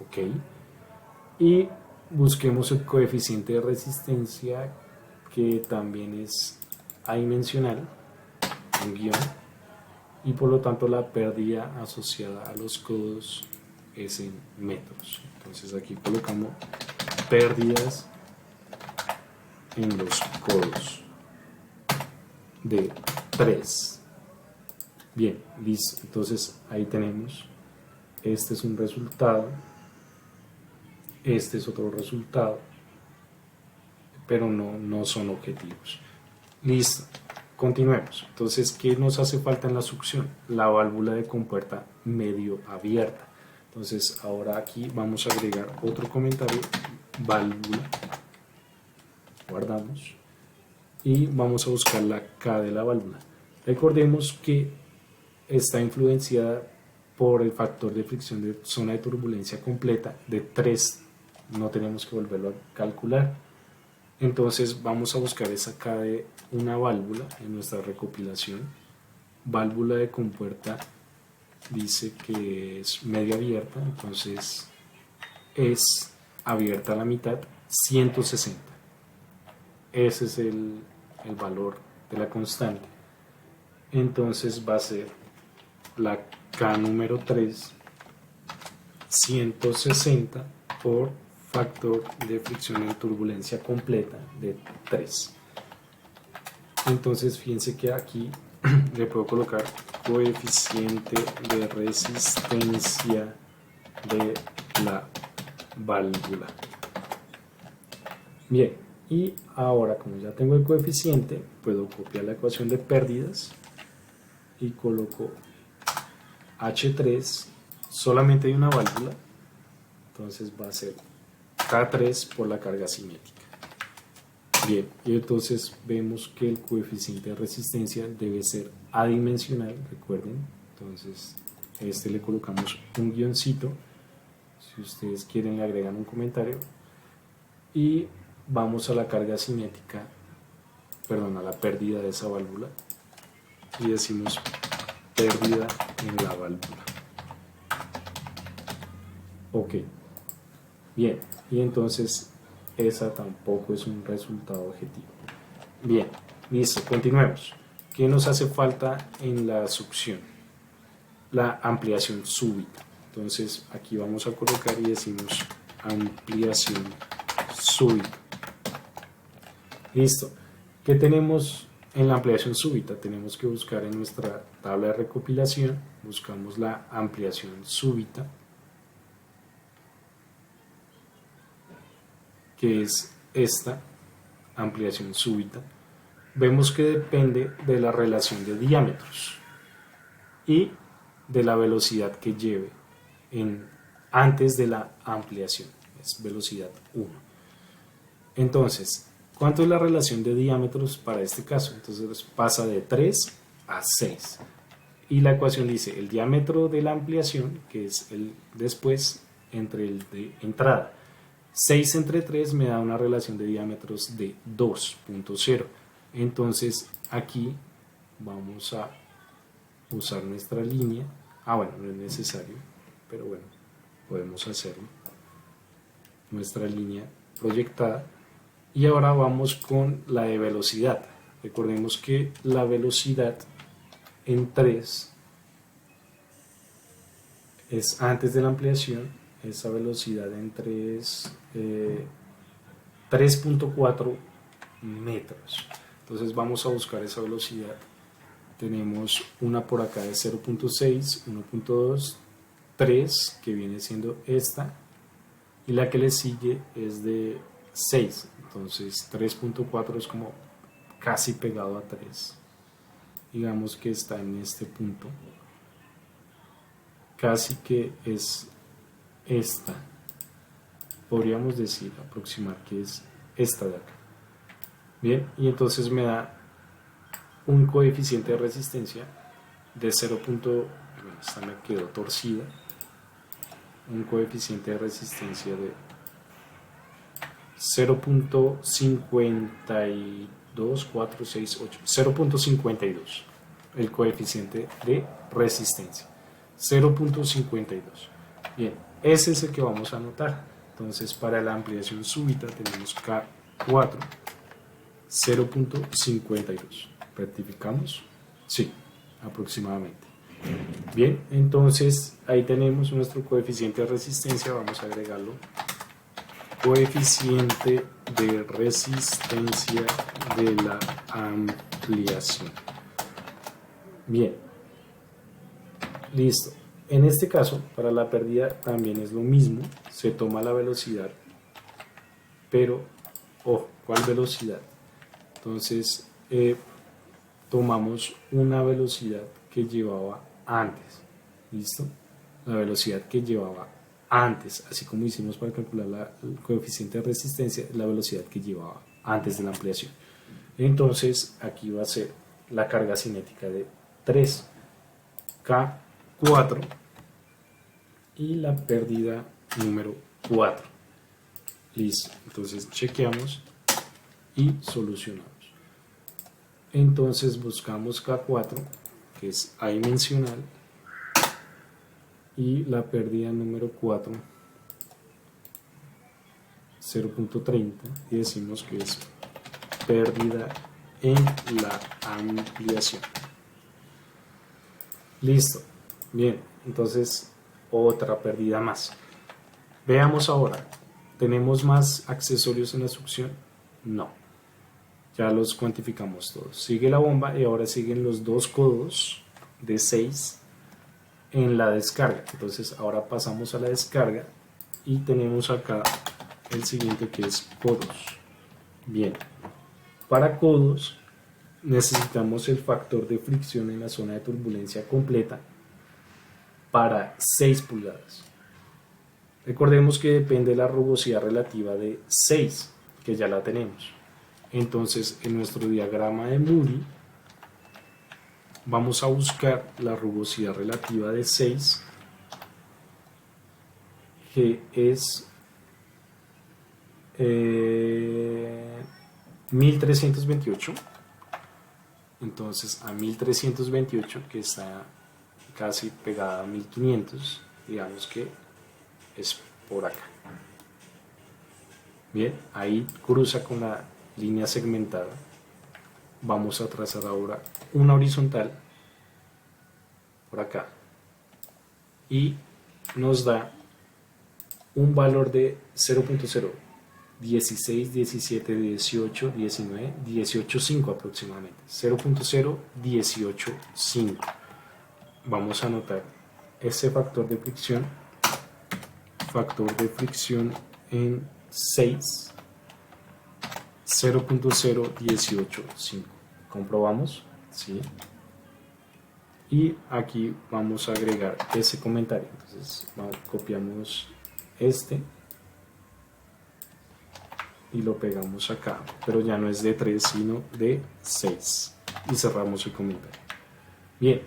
ok, y busquemos el coeficiente de resistencia, que también es adimensional, un guión, y por lo tanto la pérdida asociada a los codos es en metros. Entonces aquí colocamos pérdidas en los codos de 3. Bien, listo. Entonces ahí tenemos, este es un resultado, este es otro resultado, pero no son objetivos. Listo. Continuemos. Entonces, ¿qué nos hace falta en la succión? La válvula de compuerta medio abierta. Entonces, ahora aquí vamos a agregar otro comentario, válvula, guardamos, y vamos a buscar la K de la válvula. Recordemos que está influenciada por el factor de fricción de zona de turbulencia completa de 3, no tenemos que volverlo a calcular. Entonces vamos a buscar esa K de una válvula en nuestra recopilación. Válvula de compuerta dice que es medio abierta, entonces es abierta a la mitad, 160. Ese es el valor de la constante. Entonces va a ser la K número 3, 160 por factor de fricción en turbulencia completa de 3. Entonces fíjense que aquí le puedo colocar coeficiente de resistencia de la válvula. Bien, y ahora como ya tengo el coeficiente, puedo copiar la ecuación de pérdidas y coloco H3, solamente hay una válvula, entonces va a ser K3 por la carga cinética. Bien, y entonces vemos que el coeficiente de resistencia debe ser adimensional, recuerden. Entonces, le colocamos un guioncito. Si ustedes quieren, le agregan un comentario. Y vamos a la carga cinética, perdón, a la pérdida de esa válvula. Y decimos pérdida en la válvula. Ok. Bien, y entonces esa tampoco es un resultado objetivo. Bien, listo, continuemos. ¿Qué nos hace falta en la succión? La ampliación súbita. Entonces aquí vamos a colocar y decimos ampliación súbita. Listo. ¿Qué tenemos en la ampliación súbita? Tenemos que buscar en nuestra tabla de recopilación, buscamos la ampliación súbita, que es esta ampliación súbita. Vemos que depende de la relación de diámetros y de la velocidad que lleve antes de la ampliación, es velocidad 1. Entonces, ¿cuánto es la relación de diámetros para este caso? Entonces pasa de 3 a 6. Y la ecuación dice el diámetro de la ampliación, que es el después entre el de entrada. 6 entre 3 me da una relación de diámetros de 2.0. Entonces aquí vamos a usar nuestra línea. Bueno, no es necesario, pero bueno, podemos hacerlo. Nuestra línea proyectada. Y ahora vamos con la de velocidad. Recordemos que la velocidad en 3 es antes de la ampliación. Esa velocidad en 3 3.4 metros. Entonces vamos a buscar esa velocidad. Tenemos una por acá de 0.6, 1.2, 3, que viene siendo esta, y la que le sigue es de 6. Entonces 3.4 es como casi pegado a 3. Digamos que está en este punto. Casi que es esta. Podríamos decir, aproximar que es esta de acá. Bien, y entonces me da un coeficiente de resistencia de 0. Bueno, esta me quedó torcida. Un coeficiente de resistencia de 0.52468, 0.52, el coeficiente de resistencia, 0.52. Bien, ese es el que vamos a anotar. Entonces, para la ampliación súbita tenemos K4, 0.52. ¿Rectificamos? Sí, aproximadamente. Bien, entonces ahí tenemos nuestro coeficiente de resistencia. Vamos a agregarlo. Coeficiente de resistencia de la ampliación. Bien, listo. En este caso, para la pérdida también es lo mismo. Se toma la velocidad, pero, ¿cuál velocidad? Entonces, tomamos una velocidad que llevaba antes, ¿listo? La velocidad que llevaba antes, así como hicimos para calcular el coeficiente de resistencia, la velocidad que llevaba antes de la ampliación. Entonces aquí va a ser la carga cinética de 3K4 y la pérdida número 4. Listo, entonces chequeamos y solucionamos. Entonces buscamos K4, que es adimensional, y la pérdida número 4, 0.30, y decimos que es pérdida en la ampliación. Listo. Bien, entonces otra pérdida más. Veamos ahora, ¿tenemos más accesorios en la succión? No. Ya los cuantificamos todos. Sigue la bomba y ahora siguen los dos codos de 6 en la descarga. Entonces ahora pasamos a la descarga y tenemos acá el siguiente, que es codos. Bien, para codos necesitamos el factor de fricción en la zona de turbulencia completa para 6 pulgadas. Recordemos que depende de la rugosidad relativa de 6, que ya la tenemos. Entonces, en nuestro diagrama de Moody vamos a buscar la rugosidad relativa de 6, que es 1328. Entonces, a 1328, que está casi pegada a 1500, digamos que es por acá. Bien, ahí cruza con la línea segmentada. Vamos a trazar ahora una horizontal por acá y nos da un valor de 0.0, 16, 17, 18, 19, 18,5 aproximadamente. 0.0, 18,5. Vamos a anotar ese factor de fricción. Factor de fricción en 6, 0.0185. Comprobamos, ¿sí? Y aquí vamos a agregar ese comentario. Entonces copiamos este y lo pegamos acá, pero ya no es de 3 sino de 6, y cerramos el comentario. Bien,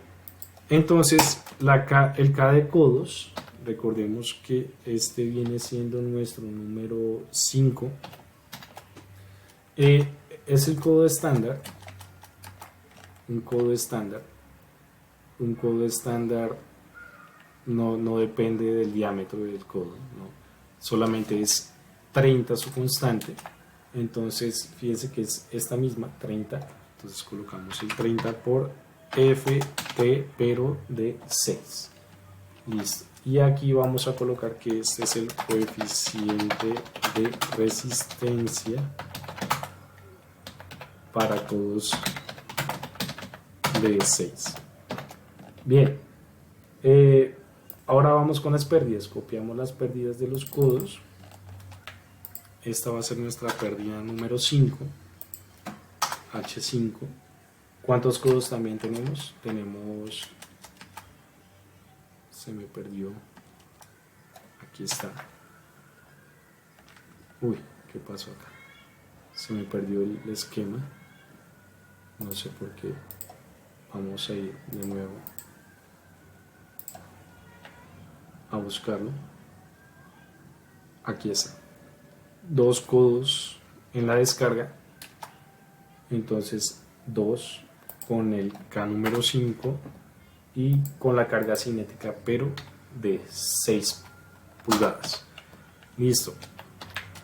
entonces el K de codos, recordemos que este viene siendo nuestro número 5, es el codo estándar. Un codo estándar no depende del diámetro del codo, ¿no? Solamente es 30 su constante. Entonces fíjense que es esta misma 30, entonces colocamos el 30 por ft, pero de 6. Listo. Y aquí vamos a colocar que este es el coeficiente de resistencia para codos de 6. Bien, ahora vamos con las pérdidas. Copiamos las pérdidas de los codos. Esta va a ser nuestra pérdida número 5, H5. ¿Cuántos codos también tenemos? Se me perdió, aquí está. Uy, ¿qué pasó acá? Se me perdió el esquema, no sé por qué. Vamos a ir de nuevo a buscarlo. Aquí está. 2 codos en la descarga, entonces 2 con el K número 5 y con la carga cinética, pero de 6 pulgadas. Listo.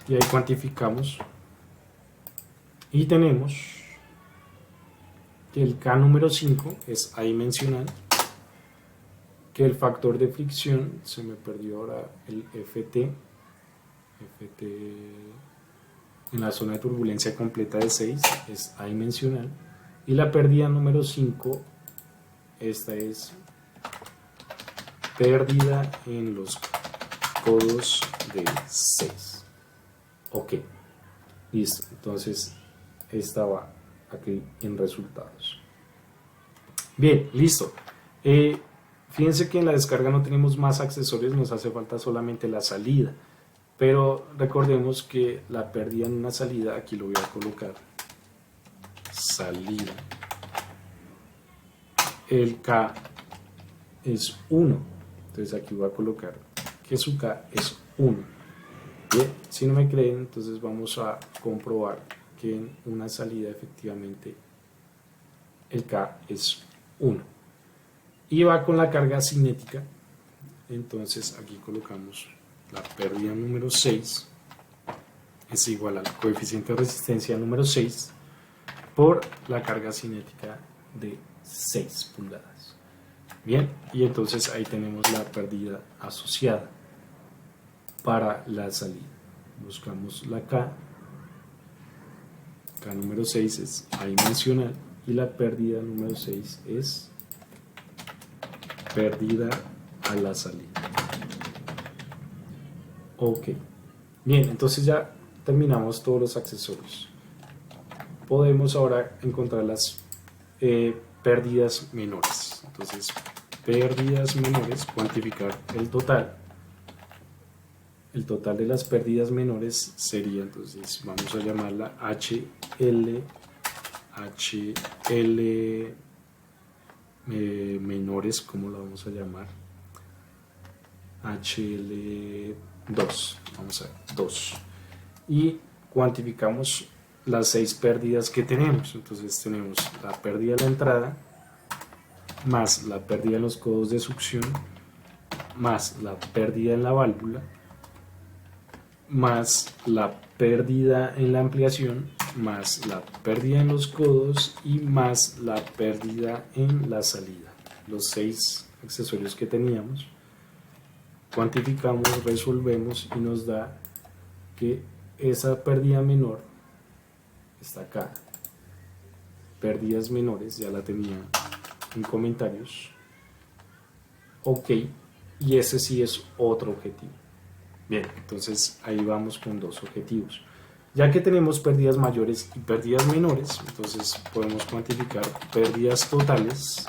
Y ahí cuantificamos y tenemos que el K número 5 es adimensional, que el factor de fricción, se me perdió ahora el FT en la zona de turbulencia completa de 6 es adimensional, y la pérdida número 5, esta es pérdida en los codos de 6. Ok, listo. Entonces estaba aquí en resultados. Bien, listo. Fíjense que en la descarga no tenemos más accesorios, nos hace falta solamente la salida. Pero recordemos que la pérdida en una salida, aquí lo voy a colocar, salida, el K es 1. Entonces aquí voy a colocar que su K es 1. Bien, si no me creen, entonces vamos a comprobar que en una salida efectivamente el K es 1. Y va con la carga cinética. Entonces aquí colocamos la pérdida número 6 es igual al coeficiente de resistencia número 6 por la carga cinética de 6 pulgadas. Bien, y entonces ahí tenemos la pérdida asociada para la salida. Buscamos la K número 6 es adimensional y la pérdida número 6 es pérdida a la salida. Ok, bien, entonces ya terminamos todos los accesorios. Podemos ahora encontrar las pérdidas menores. Entonces, pérdidas menores, cuantificar el total. El total de las pérdidas menores sería, entonces, vamos a llamarla HL menores, ¿cómo lo vamos a llamar? HL2, vamos a ver, 2. Y cuantificamos las 6 pérdidas que tenemos. Entonces tenemos la pérdida de la entrada, más la pérdida en los codos de succión, más la pérdida en la válvula, más la pérdida en la ampliación, más la pérdida en los codos y más la pérdida en la salida. Los 6 accesorios que teníamos, cuantificamos, resolvemos y nos da que esa pérdida menor está acá. Pérdidas menores, ya la tenía en comentarios. Ok, y ese sí es otro objetivo. Bien, entonces ahí vamos con 2 objetivos. Ya que tenemos pérdidas mayores y pérdidas menores, entonces podemos cuantificar pérdidas totales,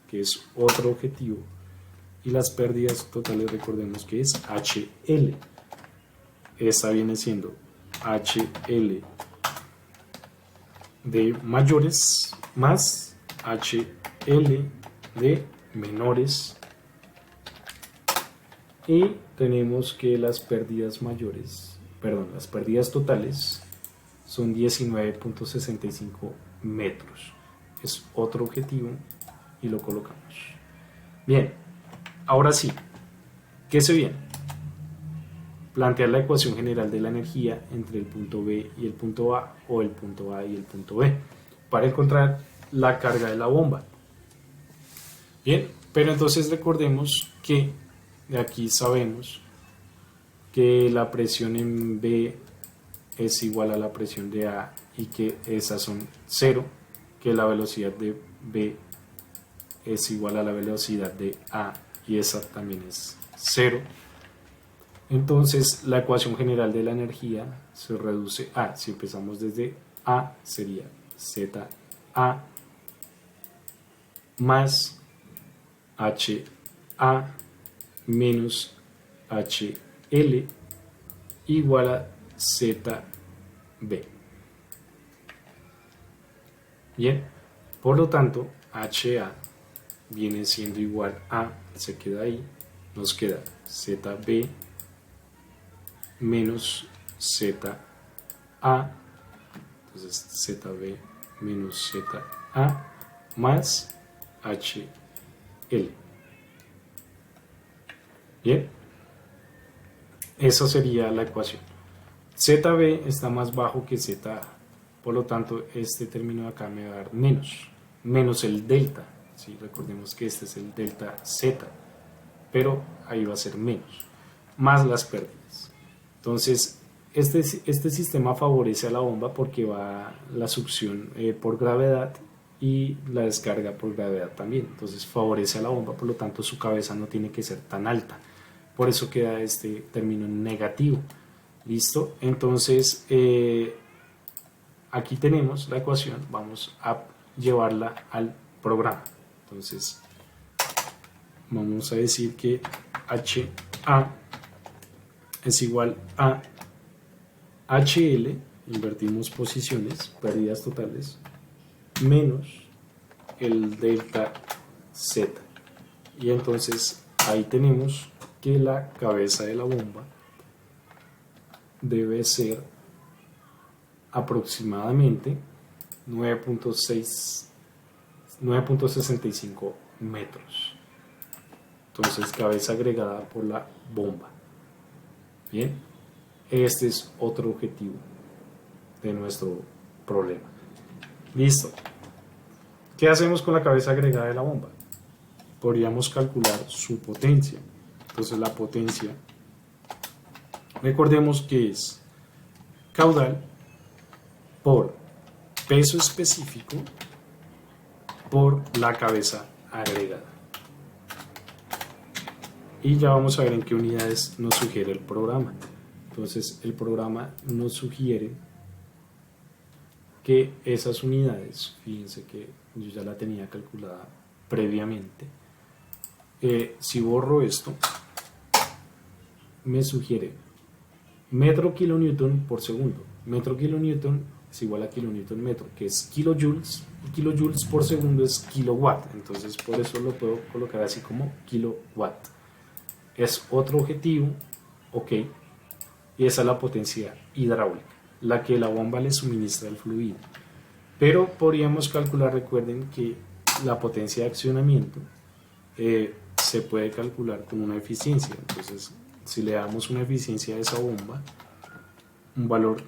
que es otro objetivo, y las pérdidas totales recordemos que es HL. Esta viene siendo HL de mayores más HL de menores, y tenemos que las pérdidas mayores, perdón, las pérdidas totales son 19.65 metros. Es otro objetivo y lo colocamos. Bien, ahora sí, ¿qué se viene? Plantear la ecuación general de la energía entre el punto B y el punto A, o el punto A y el punto B, para encontrar la carga de la bomba. Bien, pero entonces recordemos que de aquí sabemos que la presión en B es igual a la presión de A y que esas son 0, que la velocidad de B es igual a la velocidad de A y esa también es 0. Entonces la ecuación general de la energía se reduce a, si empezamos desde A, sería ZA más HA menos HL igual a ZB. Bien, por lo tanto, HA viene siendo igual a, se queda ahí, nos queda ZB menos ZA, entonces ZB menos ZA más HL. Bien, esa sería la ecuación. ZB está más bajo que ZA, por lo tanto este término de acá me va a dar menos el delta. ¿Sí? Recordemos que este es el delta Z, pero ahí va a ser menos, más las pérdidas. Entonces este sistema favorece a la bomba porque va la succión por gravedad y la descarga por gravedad también. Entonces favorece a la bomba, por lo tanto su cabeza no tiene que ser tan alta. Por eso queda este término negativo. ¿Listo? Entonces, aquí tenemos la ecuación. Vamos a llevarla al programa. Entonces vamos a decir que HA es igual a HL, invertimos posiciones, pérdidas totales, menos el delta Z. Y entonces ahí tenemos que la cabeza de la bomba debe ser aproximadamente 9.65 metros. Entonces, cabeza agregada por la bomba. Bien, este es otro objetivo de nuestro problema. Listo. ¿Qué hacemos con la cabeza agregada de la bomba? Podríamos calcular su potencia. Entonces, la potencia, recordemos que es caudal por peso específico por la cabeza agregada. Y ya vamos a ver en qué unidades nos sugiere el programa. Entonces el programa nos sugiere que esas unidades, fíjense que yo ya la tenía calculada previamente, si borro esto, me sugiere metro kilonewton por segundo. Metro kilonewton es igual a kilonewton metro, que es kilojoules, y kilojoules por segundo es kilowatt. Entonces por eso lo puedo colocar así como kilowatt. Es otro objetivo, ok, y esa es la potencia hidráulica, la que la bomba le suministra al fluido. Pero podríamos calcular, recuerden que la potencia de accionamiento se puede calcular con una eficiencia. Entonces, si le damos una eficiencia a esa bomba, un valor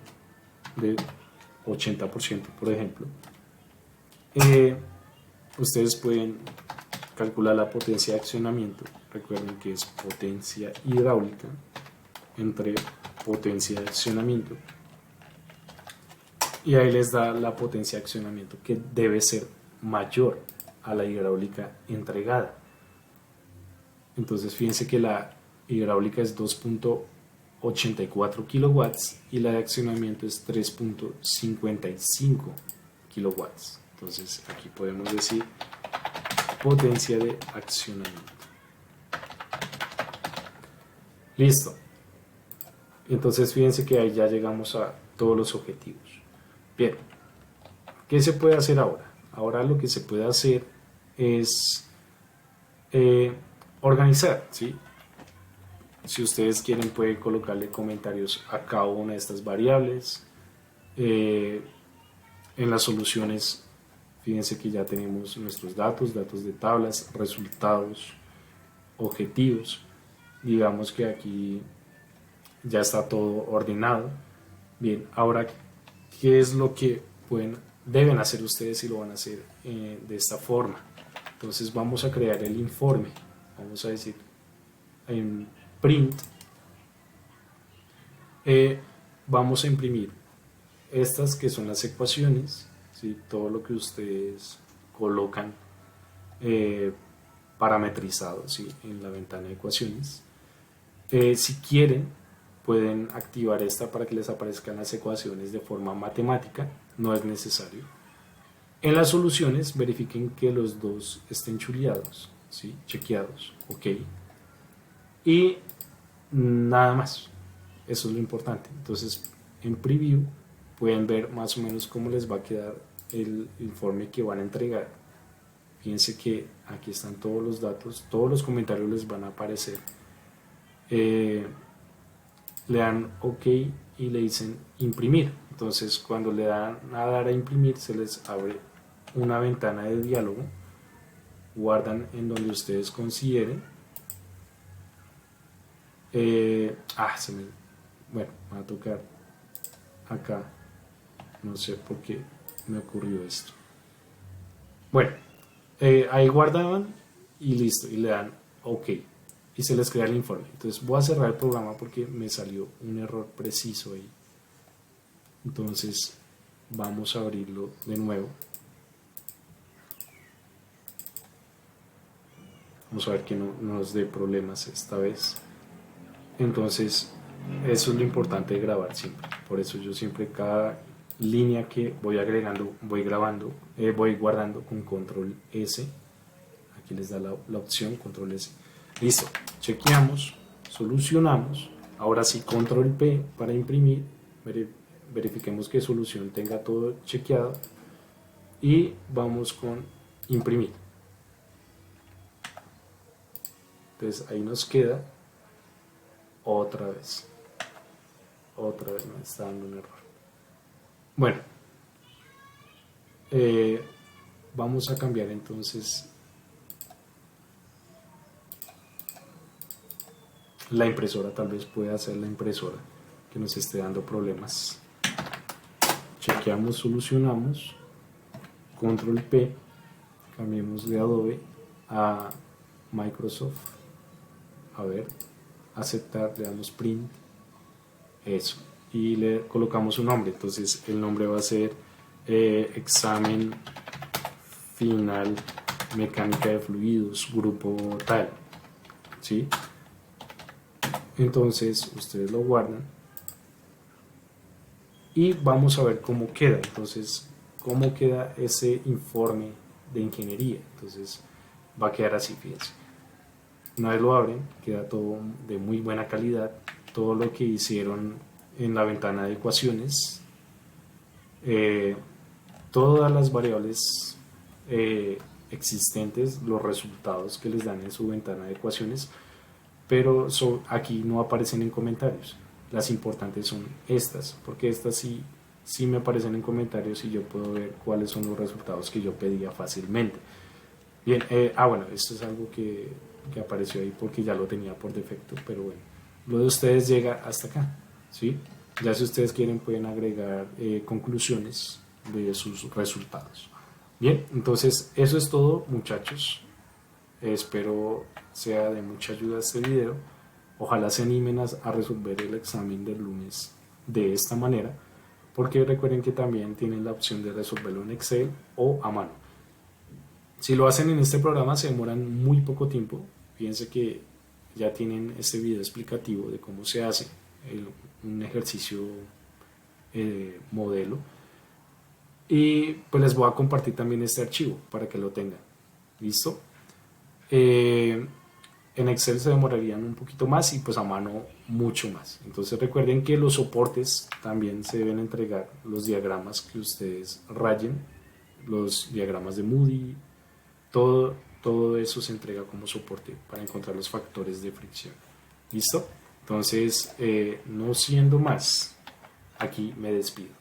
de 80%, por ejemplo, ustedes pueden calcular la potencia de accionamiento. Recuerden que es potencia hidráulica entre potencia de accionamiento, y ahí les da la potencia de accionamiento, que debe ser mayor a la hidráulica entregada. Entonces fíjense que la hidráulica es 2.84 kilowatts y la de accionamiento es 3.55 kilowatts. Entonces aquí podemos decir potencia de accionamiento. Listo. Entonces fíjense que ahí ya llegamos a todos los objetivos. Bien, ¿qué se puede hacer ahora? Ahora lo que se puede hacer es organizar, ¿sí? Si ustedes quieren pueden colocarle comentarios a cada una de estas variables. En las soluciones, fíjense que ya tenemos nuestros datos de tablas, resultados, objetivos. Digamos que aquí ya está todo ordenado. Bien, ahora, ¿qué es lo que deben hacer ustedes si lo van a hacer de esta forma? Entonces vamos a crear el informe. Vamos a decir en print, vamos a imprimir estas que son las ecuaciones, ¿sí? Todo lo que ustedes colocan parametrizado, ¿sí? En la ventana de ecuaciones. Si quieren pueden activar esta para que les aparezcan las ecuaciones de forma matemática, no es necesario. En las soluciones verifiquen que los dos estén chuleados, ¿sí? Chequeados, ok, y nada más, eso es lo importante. Entonces en preview pueden ver más o menos cómo les va a quedar el informe que van a entregar. Fíjense que aquí están todos los datos, todos los comentarios les van a aparecer. Le dan OK y le dicen imprimir. Entonces cuando le dan a dar a imprimir se les abre una ventana de diálogo, guardan en donde ustedes consideren. Bueno, me va a tocar acá, no sé por qué me ocurrió esto. Bueno, ahí guardaban y listo, y le dan OK y se les crea el informe. Entonces voy a cerrar el programa porque me salió un error preciso ahí. Entonces vamos a abrirlo de nuevo. Vamos a ver que no nos dé problemas esta vez. Entonces eso es lo importante de grabar siempre. Por eso yo siempre cada línea que voy agregando voy grabando, voy guardando con control S aquí les da la opción control S. Listo, chequeamos, solucionamos, ahora sí control P para imprimir, verifiquemos que solución tenga todo chequeado y vamos con imprimir. Entonces ahí nos queda otra vez me está dando un error. Bueno, vamos a cambiar entonces la impresora, tal vez pueda ser la impresora que nos esté dando problemas. Chequeamos, solucionamos, control P, cambiemos de Adobe a Microsoft, a ver, aceptar, le damos print, eso, y le colocamos un nombre. Entonces el nombre va a ser examen final mecánica de fluidos grupo tal, ¿sí? Entonces ustedes lo guardan y vamos a ver cómo queda. Entonces, cómo queda ese informe de ingeniería. Entonces va a quedar así, fíjense. Una vez lo abren, queda todo de muy buena calidad. Todo lo que hicieron en la ventana de ecuaciones, todas las variables existentes, los resultados que les dan en su ventana de ecuaciones, pero aquí no aparecen en comentarios. Las importantes son estas, porque estas sí me aparecen en comentarios y yo puedo ver cuáles son los resultados que yo pedía fácilmente. Bien, bueno, esto es algo que apareció ahí porque ya lo tenía por defecto, pero bueno, lo de ustedes llega hasta acá, ¿sí? Ya si ustedes quieren pueden agregar conclusiones de sus resultados. Bien, entonces eso es todo, muchachos. Espero sea de mucha ayuda este video. Ojalá se animen a resolver el examen del lunes de esta manera, porque recuerden que también tienen la opción de resolverlo en Excel o a mano. Si lo hacen en este programa se demoran muy poco tiempo. Fíjense que ya tienen este video explicativo de cómo se hace un ejercicio modelo. Y pues les voy a compartir también este archivo para que lo tengan. ¿Listo? En Excel se demorarían un poquito más y pues a mano mucho más. Entonces recuerden que los soportes también se deben entregar, los diagramas que ustedes rayen, los diagramas de Moody, todo eso se entrega como soporte para encontrar los factores de fricción. ¿Listo? Entonces, no siendo más, aquí me despido.